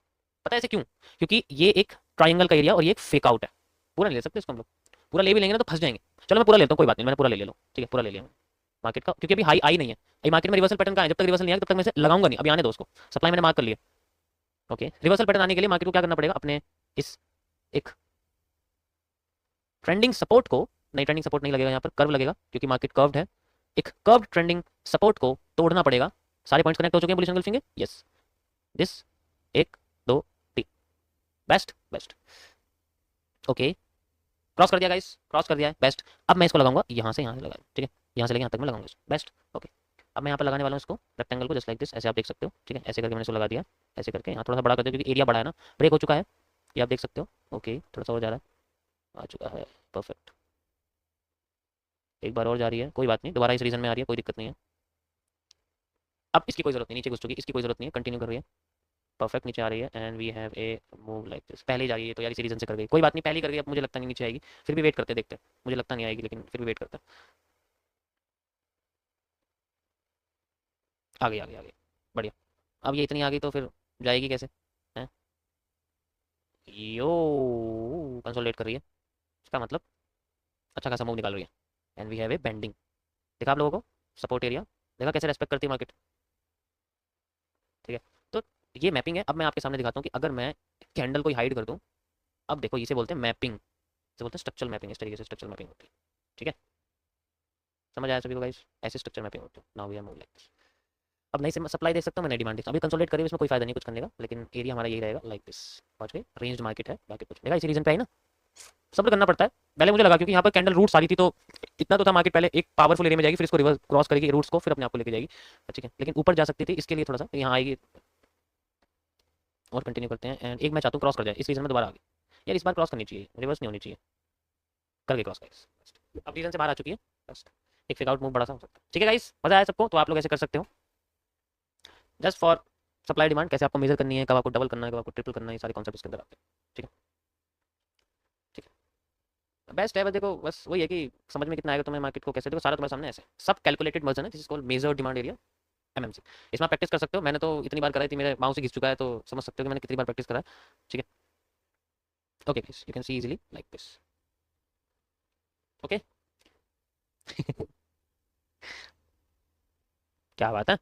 पता है ऐसे क्यों, क्योंकि ये एक ट्राइंगल का एरिया और ये एक फेक आउट है, पूरा ले सकते हैं इसको हम लोग, पूरा ले भी लेंगे ना तो फंस जाएंगे। चलो मैं पूरा लेता हूँ, कोई बात नहीं, मैंने पूरा ले ले लो, ठीक है, पूरा ले लिया मार्केट का, क्योंकि अभी हाई आई नहीं है, अभी मार्केट में रिवर्सल पैटर्न का है, जब तक रिवर्सल नहीं आएगा तब तक मैं इसे लगाऊंगा नहीं, अभी आने दो उसको, सप्लाई मैंने मार्क कर लिया, ओके। रिवर्सल पैटर्न आने के लिए मार्केट को क्या करना पड़ेगा, अपने इस एक ट्रेंडिंग सपोर्ट को, नहीं ट्रेंडिंग सपोर्ट नहीं लगेगा यहाँ पर, कर्व लगेगा, क्योंकि मार्केट कर्व्ड है, एक कर्व ट्रेंडिंग सपोर्ट को तोड़ना पड़ेगा। सारे पॉइंट्स कनेक्ट हो चुके हैं बुलिश एंगल्फिंग के, yes, this 1 2 3, best best. Okay, cross कर दिया गाइस, क्रॉस कर दिया है, बेस्ट। अब मैं इसको लगाऊंगा यहाँ से लगा, ठीक है, यहाँ से लेके यहाँ तक मैं लगाऊंगा इसको, बेस्ट। ओके, अब मैं यहाँ पर लगाने वाला हूँ इसको रेक्टेंगल को, जस्ट लाइक दिस, ऐसे आप देख सकते हो, ठीक है, ऐसे करके मैंने इसको लगा दिया, ऐसे करके यहाँ थोड़ा सा बड़ा कर दिया क्योंकि एरिया बड़ा है ना, ब्रेक हो चुका है, ये आप देख सकते हो। ओके, थोड़ा सा और जा रहा है, आ चुका है, परफेक्ट। एक बार और जा रही है, कोई बात नहीं, दोबारा इस रीजन में आ रही है, कोई दिक्कत नहीं है। अब इसकी कोई जरूरत नहीं, नीचे घुस चुकी, इसकी कोई जरूरत नहीं है, कंटिन्यू कर रही है, परफेक्ट, नीचे आ रही है, and we have a move like this. पहले ही जा रही है तो यार इसी रीजन से कर गई, कोई बात नहीं, पहले ही कर गई, अब मुझे लगता नहीं नीचे आएगी, फिर भी वेट करते देखते हैं, मुझे लगता नहीं आएगी लेकिन फिर भी वेट करते हैं। आ गई आ गई आ गई, बढ़िया। अब ये इतनी आ गई तो फिर जाएगी कैसे हैं? यो, कंसोलिडेट कर रही है, इसका मतलब अच्छा खासा मूव निकाल रही है, and we have a bending. देखा आप लोगों को सपोर्ट एरिया, देखा कैसे रेस्पेक्ट करती है मार्केट, ठीक है। तो ये मैपिंग है। अब मैं आपके सामने दिखाता हूँ कि अगर मैं कैंडल को हाइड कर दूँ, अब देखो इसे बोलते हैं मैपिंग, इसे बोलते हैं स्ट्रक्चरल मैपिंग, इस तरीके से स्ट्रक्चरल मैपिंग होती है, ठीक है, समझ आया सभी को गाइस, ऐसे स्ट्रक्चर मैपिंग होती है। Now we are move like this. अब नहीं से सप्लाई दे सकता हूँ, मैं डिमांड दे सकता हूँ, अभी कंसोलिडेट करिए, इसमें कोई फायदा नहीं कुछ करने का, लेकिन एरिया हमारा यही रहेगा लाइक दिस, पहुंच गए, रेंज्ड मार्केट है, बाकी कुछ देखा इसी रीजन पे आई ना, सब्र करना पड़ता है। पहले मुझे लगा क्योंकि यहाँ पर कैंडल रूट्स आ रही थी तो इतना तो था, मार्केट पहले एक पावरफुल एरिया में जाएगी, फिर इसको रिवर्स क्रॉस करेगी रूट्स को, फिर अपने आप को लेके जाएगी, ठीक है, लेकिन ऊपर जा सकती थी, इसके लिए थोड़ा सा यहाँ आएगी और कंटिन्यू करते हैं, एंड एक मैं चाहता हूँ क्रॉस कर जाए, इस रीजन में दोबारा आ गई यार, इस बार क्रॉस करनी चाहिए, रिवर्स नहीं होनी चाहिए, करके क्रॉस गाइस, अब रीजन से बाहर आ चुकी है, बस एक फेक आउट मूव बड़ा सा हो सकता है, ठीक है गाइस, मजा आया सबको, तो आप लोग ऐसे कर सकते हो, जस्ट फॉर सप्लाई डिमांड, कैसे आपको मेजर करनी है, कब आपको डबल करना है, कब आपको ट्रिपल करना है, ये सारे कॉन्सेप्ट इसके अंदर आते हैं, ठीक है, ठीक है, बेस्ट है। बस देखो, बस वही है कि समझ में कितना आएगा तुम्हें मार्केट को, कैसे देखो सारा तुम्हारे सामने ऐसे सब कैलकुलेटेड वर्जन है, this is called major demand area, MMC. इसमें आप प्रैक्टिस कर सकते हो, मैंने तो इतनी बार कराई थी, मेरे माउस से घिस चुका है, तो समझ सकते हो कि मैंने कितनी बार प्रैक्टिस करा है, ठीक है। Okay guys, you can see easily like this, okay. क्या बात है,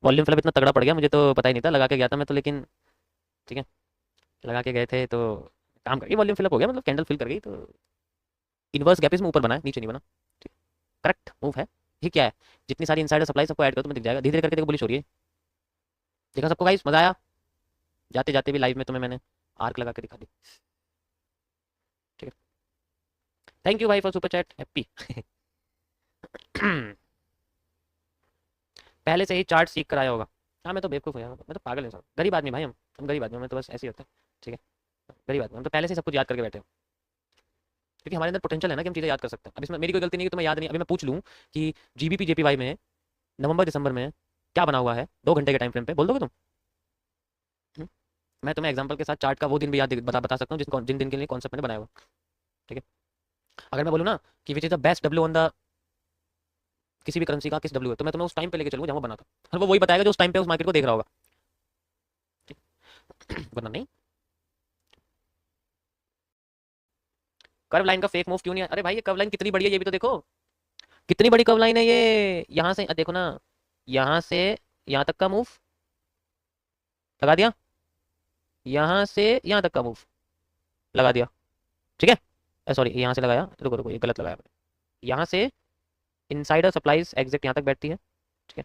वॉल्यूम फ्लैप इतना तगड़ा पड़ गया, मुझे तो पता ही नहीं था, लगा के गया था मैं तो, लेकिन ठीक है, लगा के गए थे तो काम कर गई, वॉल्यूम फिलअप हो गया, मतलब कैंडल फिल कर गई, तो इनवर्स गैप इसमें ऊपर बना है, नीचे नहीं बना, ठीक, करेक्ट मूव है। ये क्या है, जितनी सारी इनसाइडर सप्लाई सबको ऐड करो तुम्हें दिख जाएगा, धीरे धीरे करके देखो बुलिश हो रही है, देखा सबको गाइस, मजा आया, जाते जाते भी लाइव में तुम्हें मैंने आर्क लगा के दिखा दी, ठीक है, थैंक यू भाई फॉर सुपर चैट, हैप्पी। पहले से ही चार्ट सीख कर आया होगा, हाँ मैं तो बेवकूफ़ हूँ यार, मैं तो पागल हूँ, गरीब आदमी भाई, हम गरीब आदमी, मैं तो बस ऐसे ही होता है, ठीक है, गरीब आदमी, हम तो पहले से सब कुछ याद करके बैठे हैं, क्योंकि हमारे अंदर पोटेंशियल है ना कि हम चीज़ें याद कर सकते हैं। अब इसमें मेरी कोई गलती नहीं कि तुम्हें याद नहीं, अभी मैं पूछ लूँ कि जीबीपी जेपीवाई में नवंबर दिसंबर में क्या बना हुआ है 2 घंटे के टाइम फ्रेम पे, बोल दोगे तुम? हम्म? मैं तुम्हें एग्जांपल के साथ चार्ट का वो दिन भी याद बता सकता हूँ जिन दिन के लिए कॉन्सेप्ट मैंने बनाया हुआ, ठीक है। अगर मैं बोलूँ ना कि which is the best W on the किसी भी करेंसी का किस डब्ल्यू है, तो मैं तुम्हें उस टाइम पे लेके चलूँगा जहाँ वो बना था, और वो वही बताएगा जो उस टाइम पे उस मार्केट को देख रहा होगा, वरना नहीं। कर्व लाइन का फेक मूव क्यों नहीं है? अरे भाई ये कर्व लाइन कितनी बड़ी है, ये भी तो देखो, कितनी बड़ी कर्व लाइन है ये, यहाँ से देखो ना, यहाँ से यहाँ तक का मूव लगा दिया, यहाँ से यहाँ तक का मूव लगा दिया, ठीक है, सॉरी यहाँ से लगाया, रुको रुको ये गलत लगाया मैंने, यहाँ से इनसाइडर सप्लाईज एग्जैक्ट यहाँ तक बैठती है, ठीक है,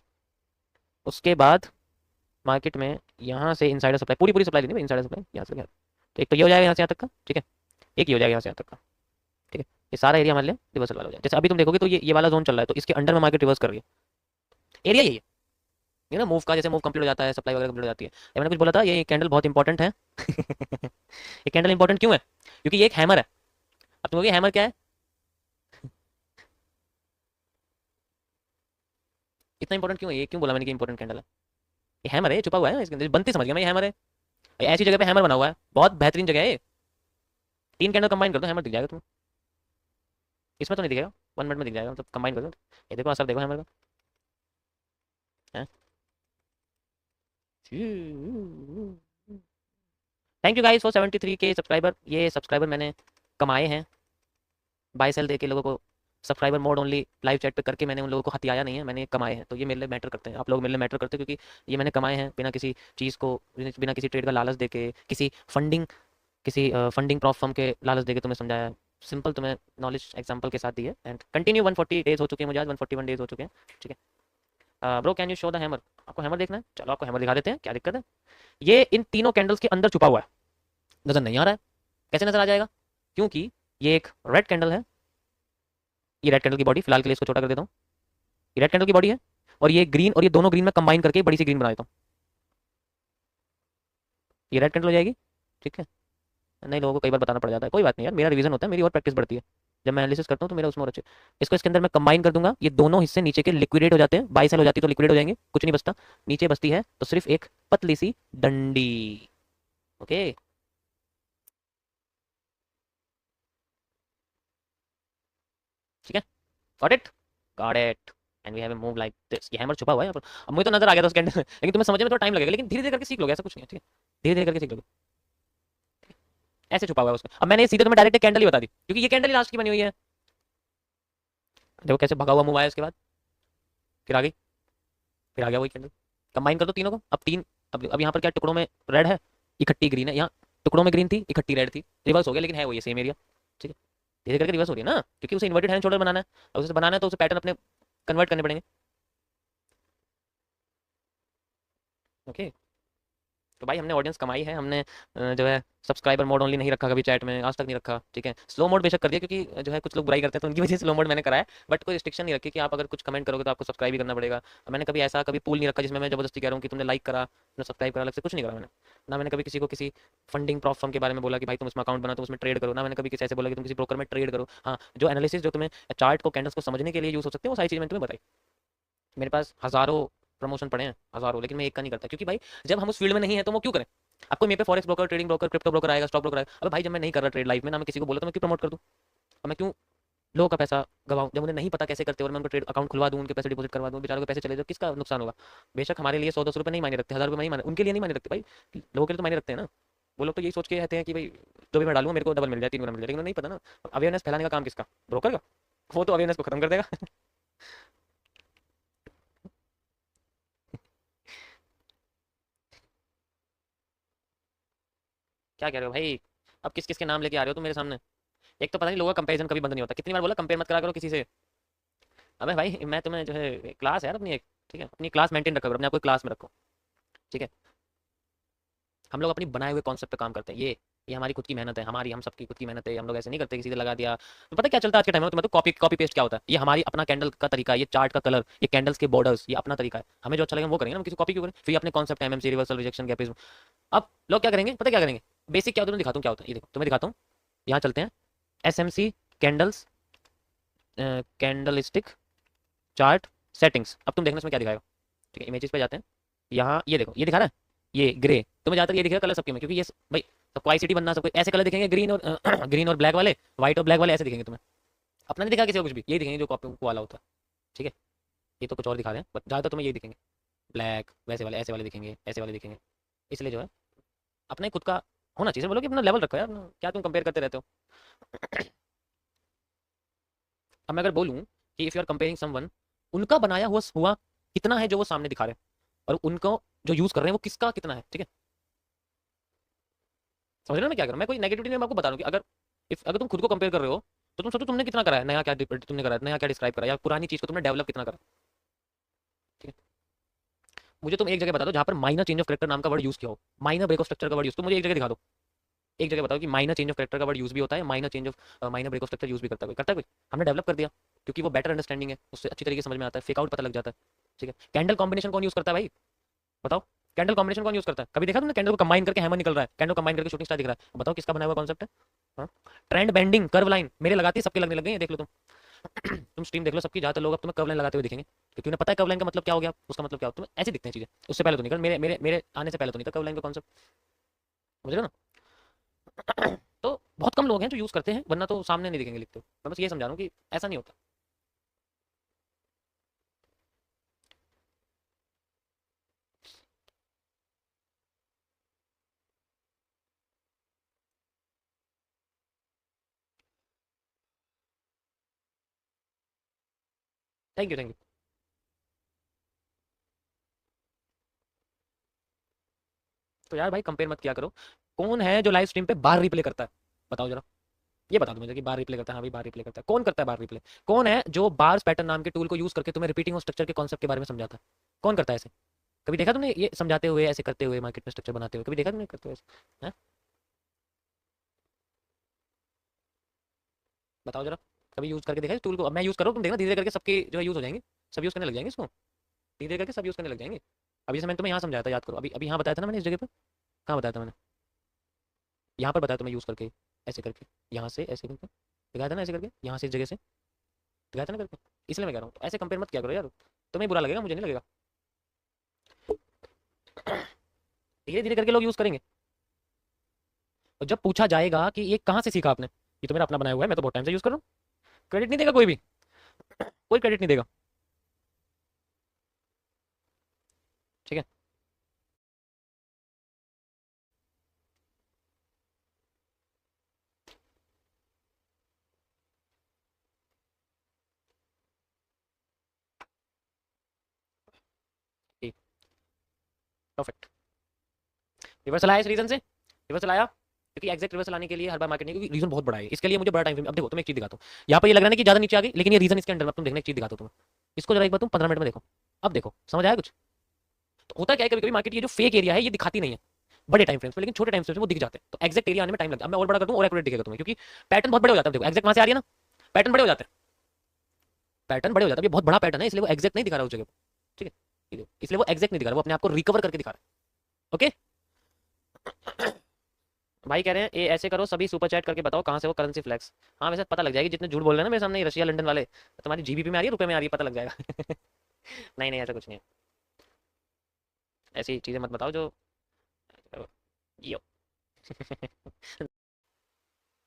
उसके बाद मार्केट में यहाँ से इनसाइडर सप्लाई पूरी पूरी सप्लाई लेनी है, इनसाइडर सप्लाई यहाँ से, तो एक तो ये हो जाएगा यहाँ से यहाँ तक का, ठीक है, एक ये हो जाएगा यहाँ से यहाँ तक का, ठीक है, ये सारा एरिया हमारे लिए रिवर्सल वाला हो जाएगा। जैसे अभी तुम देखोगे तो ये वाला जोन चल रहा है, तो इसके अंडर में मार्केट रिवर्स कर रही है, एरिया यही है, ये ना मूव का, जैसे मूव कंप्लीट हो जाता है, सप्लाई वगैरह कंप्लीट हो जाती है, ये मैंने कुछ बोला था, ये कैंडल बहुत इंपॉर्टेंट है। ये कैंडल इंपॉर्टेंट क्यों है? क्योंकि ये एक हैमर है। अब तुम कहोगे हैमर क्या है, इतना इंपॉर्टेंट क्यों है, ये क्यों बोला मैंने कि इंपॉर्टेंट कैंडल है? ये हैमर है, छुपा हुआ है इसके अंदर, बनती समझ गया मैं, ये हैमर है, ऐसी जगह पे हैमर बना हुआ है, बहुत बेहतरीन जगह है ये, 3 कैंडल कंबाइन कर दो हैमर दिख जाएगा तुम्हें, इसमें तो नहीं दिखेगा, 1 मिनट में दिख जाएगा, मतलब कंबाइन कर दो, ये देखो असर देखो हैमर का, थैंक यू गाइस फॉर 73 के सब्सक्राइबर, ये सब्सक्राइबर मैंने कमाए हैं बाय सेल दे के लोगों को, subscriber mode only live chat पे करके मैंने उन लोगों को हथियाया नहीं है, मैंने कमाए हैं, तो ये मेरे लिए मैटर करते हैं, आप लोग मेरे लिए मैटर करते हैं, क्योंकि ये मैंने कमाए हैं बिना किसी चीज़ को, बिना किसी ट्रेड का लालच देके, किसी फंडिंग प्रॉफ फर्म के लालच देके तुम्हें समझाया, सिंपल तुम्हें नॉलेज एग्जांपल के साथ दी है, एंड कंटिन्यू 140 डेज हो चुके हैं मुझे, आज 141 डेज हो चुके हैं, ठीक है। Bro can you show the hammer, आपको हैमर देखना है, चलो आपको हैमर दिखा देते हैं, क्या दिक्कत है। ये इन तीनों कैंडल्स के अंदर छुपा हुआ है, नजर नहीं आ रहा है। कैसे नजर आ जाएगा? क्योंकि ये एक रेड कैंडल है, ये रेड कैंडल की बॉडी, फिलहाल के लिए इसको छोटा कर देता हूँ, ये रेड कैंडल की बॉडी है, और ये ग्रीन, और ये दोनों ग्रीन में कंबाइन करके बड़ी सी ग्रीन बना देता हूँ, ये रेड कैंडल हो जाएगी। ठीक है, नहीं लोगों को कई बार बताना पड़ जाता है, कोई बात नहीं यार, मेरा रिवीजन होता है, मेरी और प्रैक्टिस बढ़ती है, जब मैं एनालिसिस करता हूँ तो मेरा उसमें और अच्छे। इसको इसके अंदर मैं कंबाइन कर दूंगा, ये दोनों हिस्से नीचे के लिक्विडेट हो जाते हैं, बाइसेल हो जाती है तो लिक्विडेट हो जाएंगे, कुछ नहीं बचता, नीचे बचती है तो सिर्फ एक पतली सी डंडी। ओके, ठीक है, got it, got it. And we have move like this, ये हैमर छुपा हुआ है यहाँ पर, अब मुझे तो नजर आ गया था उसके अंदर लेकिन तुम्हें समझने में थोड़ा टाइम लगेगा, लेकिन धीरे धीरे करके सीख लोगे, ऐसा कुछ नहीं है, ठीक है, धीरे धीरे करके सीख लोगे। ऐसे छुपा हुआ है उसमें, अब मैंने सीधे तुम्हें डायरेक्ट कैंडल ही बता दी, क्योंकि ये कैंडल ही लास्ट की बनी हुई है। देखो कैसे भगा हुआ मूव आया इसके बाद, फिर आ गई, फिर आ गया वही कैंडल। कंबाइन कर दो तीनों को, अब तीन, अब यहाँ पर क्या टुकड़ों में रेड है, इकट्ठी ग्रीन है, यहाँ टुकड़ों में ग्रीन थी, इकट्ठी रेड थी, रिवर्स हो गया, लेकिन है वो ये सेम एरिया। ठीक है, धीरे करके रिवर्स हो रही है ना, क्योंकि उसे इन्वर्टेड हैंड शोल्डर बनाना है, और उसे बनाना है तो उसे पैटर्न अपने कन्वर्ट करने पड़ेंगे। ओके, तो भाई हमने ऑडियंस कमाई है, हमने जो है सब्सक्राइबर मोड ओनली नहीं रखा कभी चैट में, आज तक नहीं रखा। ठीक है, स्लो मोड बेशक कर दिया, क्योंकि जो है कुछ लोग बुराई करते हैं तो उनकी वजह से स्लो मोड मैंने कराया, बट कोई रिस्ट्रिक्शन नहीं रखी कि आप अगर कुछ कमेंट करोगे तो आपको सब्सक्राइब भी करना पड़ेगा। मैंने कभी ऐसा कभी पूल नहीं रखा जिसमें मैं जबरदस्ती कह रहा हूँ कि तुमने लाइक करा, तुमने सब्सक्राइब करा, अलग से कुछ नहीं करा मैंने। ना मैंने कभी किसी को किसी फंडिंग प्लेटफॉर्म के बारे में बोला कि भाई तुम इसमें अकाउंट बनाओ, तुम उसमें ट्रेड करो, ना मैंने कभी किसी ऐसे बोला कि तुम किसी ब्रोकर में ट्रेड करो। हाँ, जो एनालिसिस जो तुम्हें चार्ट को कैंडल्स को समझने के लिए यूज हो सकते हैं वो सारी चीज़ मैंने तुम्हें बताई। मेरे पास हज़ारों प्रमोशन पड़े हैं, हज़ारों, लेकिन मैं एक का नहीं करता, क्योंकि भाई जब हम उस फील्ड में नहीं है तो वो क्यों करें। आपको मेरे पे forex broker, trading broker, crypto broker आएगा, स्टॉक ब्रोकर आएगा, अबे भाई जब मैं नहीं कर रहा ट्रेड लाइफ में, ना मैं किसी को बोला तो मैं क्यों प्रमोट कर दूँ। अब मैं क्यों लोगों का पैसा गवाऊं जब उन्हें नहीं पता कैसे करते, और मैं उनको ट्रेड अकाउंट खुलवा दूं, उनके पैसे डिपॉजिट करवा दूं, बेचारों के पैसे चले जाए, किसका नुकसान होगा। बेशक हमारे लिए 100-200 रुपये नहीं मायने रखते, 1000 रुपये नहीं मायने, उनके लिए नहीं मायने रखते भाई, लोगों के लिए तो मायने रखते हैं ना। वो लोग तो यही सोच के रहते हैं कि भाई जो भी मैं डालूंगा मेरे को डबल मिल जाए, 3 गुना मिल जाए, लेकिन उन्हें नहीं पता ना। अवेयरनेस फैलाने का काम किसका, ब्रोकर का, वो तो अवेयरनेस को खत्म कर देगा। क्या कह रहे हो भाई, अब किस किस के नाम लेके आ रहे हो तुम मेरे सामने। एक तो पता नहीं लोगों का कंपैरिजन कभी बंद नहीं होता, कितनी बार बोला कंपेयर मत करा करो किसी से। अबे भाई मैं तुम्हें जो है क्लास है यार अपनी एक, ठीक है, अपनी क्लास मेंटेन रखा करो, अपने आप को क्लास में रखो। ठीक है, हम लोग अपनी बनाए हुए कॉन्सेप्ट पे काम करते हैं, ये हमारी खुद की मेहनत है, हमारी हम सबकी खुद की मेहनत है, हम लोग ऐसे नहीं करते कि सीधे लगा दिया। तो पता है क्या चलता है आज के टाइम में, तुम्हें तो कॉपी कॉपी पेस्ट क्या होता है, ये हमारी अपना कैंडल का तरीका है, ये चार्ट का कलर, ये कैंडल्स के बॉर्डर्स, ये अपना तरीका है, हमें जो अच्छा लगे वो करेंगे, हम किसी कॉपी क्यों करें। फिर ये अपने कॉन्सेप्ट एमएमसी, रिवर्सल, रिजेक्शन, गैपिज्म। अब लोग क्या करेंगे, पता है क्या करेंगे, बेसिक क्या होता है तुम्हें दिखाता हूँ क्या होता है, ये देखो तुम्हें दिखाता हूँ, यहाँ चलते हैं, SMC candles, candlestick chart settings. अब तुम देखना इसमें क्या दिखाएगा। ठीक है, इमेजेस पे जाते हैं, यहाँ ये देखो ये दिखा रहा है, ये ग्रे, तुम्हें ज़्यादातर ये दिखेगा कलर सबके में, क्योंकि ये भाई सबको आईसीटी बनना, सबको ऐसे कलर दिखेंगे, ग्रीन और ग्रीन और ब्लैक वाले, व्हाइट और ब्लैक वाले ऐसे दिखेंगे तुम्हें। अपना नहीं दिखा किसी को कुछ भी, ये दिखेंगे जो कॉपी वाला होता है। ठीक है, ये तो कुछ और दिखा रहे हैं, बट ज़्यादातर तुम्हें ये दिखेंगे, ब्लैक वैसे वाले, ऐसे वाले दिखेंगे, ऐसे वाले दिखेंगे। इसलिए जो है अपना ही खुद का होना चाहिए, बोलो कि अपना लेवल रखो यार, क्या तुम कंपेयर करते रहते हो। अब मैं अगर बोलूँ कि if you are comparing someone, उनका बनाया हुआ कितना है जो वो सामने दिखा रहे हैं, और उनको जो यूज़ कर रहे हैं वो किसका कितना है। ठीक है, समझ रहे हो मैं क्या कर रहा हूँ, मैं कोई नेगेटिविटी नहीं, मैं आपको बता रहा हूँ कि अगर तुम खुद को कंपेयर कर रहे हो तो तुम सोचो तुमने कितना करा है, नया क्या तुमने करा है, नया क्या डिस्क्राइब करा है, या पुरानी चीज़ को तुमने डेवलप कितना करा। ठीक है, मुझे तुम एक जगह बता दो जहाँ पर माइनर चेंज ऑफ करेक्टर नाम का वर्ड यूज़ किया हो, माइनर ब्रेक ऑफ स्ट्रक्चर का वर्ड यूज़, तो मुझे एक जगह दिखा दो, एक जगह बताओ कि माइनर चेंज ऑफ करेक्टर का वर्ड यूज़ भी होता है, minor change of minor break of structure use भी करता है कोई, हमने डेवलप कर दिया, क्योंकि वो बेटर अंडरस्टैंडिंग है, उससे अच्छी तरीके से समझ में आता है, फेक आउट पता लग जाता है। ठीक है, कैंडल कॉम्बिनेशन कौन यूज़ करता है भाई, बताओ, कैंडल कॉम्बिनेशन कौन यूज़ करता है, कभी देखा तुमने कैंडल को कंबाइन करके हैमर निकल रहा है, कैंडल कंबाइन करके शूटिंग स्टार दिख रहा है, बताओ किसका बनाया हुआ कॉन्सेप्ट है। हाँ, ट्रेंड बेंडिंग कर्व लाइन मेरे लगाती है, सबके लगने लग गई है, देख लो तुम। तुम स्ट्रीम देख लो सबकी, ज्यादातर लोग अब तुम्हें कर्व लाइन लगाते हुए दिखेंगे, क्योंकि उन्हें पता है कर्व लाइन का मतलब क्या हो गया, उसका मतलब क्या हो, तुम्हें ऐसे दिखते हैं चीजें, उससे पहले तो नहीं कर, मेरे मेरे मेरे आने से पहले तो नहीं था कर्व लाइन का कॉन्सेप्ट, समझ रहे हो ना। तो बहुत कम लोग हैं जो यूज करते हैं, वरना तो सामने नहीं दिखेंगे लिखते हुए। मैं बस ये समझा रहा हूँ कि ऐसा नहीं होता। Thank you, thank you. तो यार भाई कंपेयर मत किया करो। कौन है जो लाइव स्ट्रीम पे बार रिप्ले करता है, बताओ जरा, ये बता दो मुझे कि बार रिप्ले करता है, हाँ भाई बार रिप्ले करता है, कौन करता है बार रिप्ले, कौन है जो बार्स पैटर्न नाम के टूल को यूज करके तुम्हें रिपीटिंग और स्ट्रक्चर के कॉन्सेप्ट के बारे में समझाता है, कौन करता है ऐसे, कभी देखा तुमने ये समझाते हुए, ऐसे करते हुए, मार्केट में स्ट्रक्चर बनाते हुए, कभी देखा तुमने करते हुए ऐसे? हैं? बताओ जरा, कभी यूज़ करके देखा इस टूल को? अब मैं यूज़ कर रहा हूँ, तुम देखना धीरे धीरे करके सबके जो है यूज़ हो जाएंगे, सब यूज़ करने लग जाएंगे इसको, धीरे धीरे करके सब यूज़ करने लग जाएंगे। अभी जैसे मैंने तुम्हें यहाँ समझाया था, याद करो, अभी अभी यहाँ बताया था ना मैंने, इस जगह पर कहाँ बताया था मैंने? यहाँ पर बताया तुम्हें यूज़ करके, ऐसे करके, यहाँ से ऐसे करके दिखाया था ना, ऐसे करके यहाँ से इस जगह से दिखाया था ना करके। इसलिए मैं कह रहा हूँ ऐसे कंपेयर मत किया करो यार, तुम्हें बुरा लगेगा, मुझे नहीं लगेगा। धीरे धीरे करके लोग यूज़ करेंगे, और जब पूछा जाएगा कि ये कहाँ से सीखा आपने, ये तो मेरा अपना बनाया हुआ है, मैं तो बहुत टाइम से यूज़ कर रहा हूँ, क्रेडिट नहीं देगा कोई भी, कोई क्रेडिट नहीं देगा, ठीक है। ठीक, परफेक्ट। रिवर्सल आया इस रीजन से, रिवर्सल आया क्योंकि एग्जैक्ट रिवर्सल आने के लिए हर बार मार्केट नहीं, क्योंकि रीजन बहुत बड़ा है, इसके लिए मुझे बड़ा टाइम फ्रेम। अब देखो तुम्हें एक चीज दिखाता हूँ, यहाँ पर ये लग रहा है कि ज्यादा नीचे आ गई, लेकिन ये रीजन इसके अंडर में, तुम देखने एक चीज दिखाता हूँ तुम्हें, इसको जरा एक बार तुम 15 मिनट में देखो, अब देखो समझ आया कुछ? तो होता क्या है, कभी कभी मार्केट ये जो फेक एरिया है ये दिखाती नहीं है बड़े टाइम फ्रेम्स में, लेकिन छोटे टाइम फ्रेम्स में वो दिख जाते हैं, तो एग्जैक्ट एरिया आने में टाइम लगता है। अब मैं और बड़ा कर दूं और एक्यूरेट दिखेगा तुम्हें, क्योंकि पैटर्न बहुत बड़े हो जाते हैं। देखो एग्जैक्ट वहां से आ रही है ना, पैटर्न बड़े हो जाते हैं, पैटर्न बड़े हो जाते हैं, ये बहुत बड़ा पैटर्न है, इसलिए वो एग्जैक्ट नहीं दिखा रहा उस जगह पर, ठीक है, इसलिए वो एग्जैक्ट नहीं दिखा रहा, वो अपने आप को रिकवर करके दिखा रहा है। ओके भाई कह रहे हैं ये ऐसे करो, सभी सुपर चैट करके बताओ कहाँ से वो करेंसी फ्लैक्स। हाँ वैसे पता लग जाएगी, जितने झूठ बोल रहे हैं ना मेरे सामने रशिया लंदन वाले, तुम्हारी जीबीपी में आ रही है, रुपए में आ रही है, पता लग जाएगा। नहीं नहीं ऐसा कुछ नहीं है, ऐसी चीजें मत बताओ जो यो।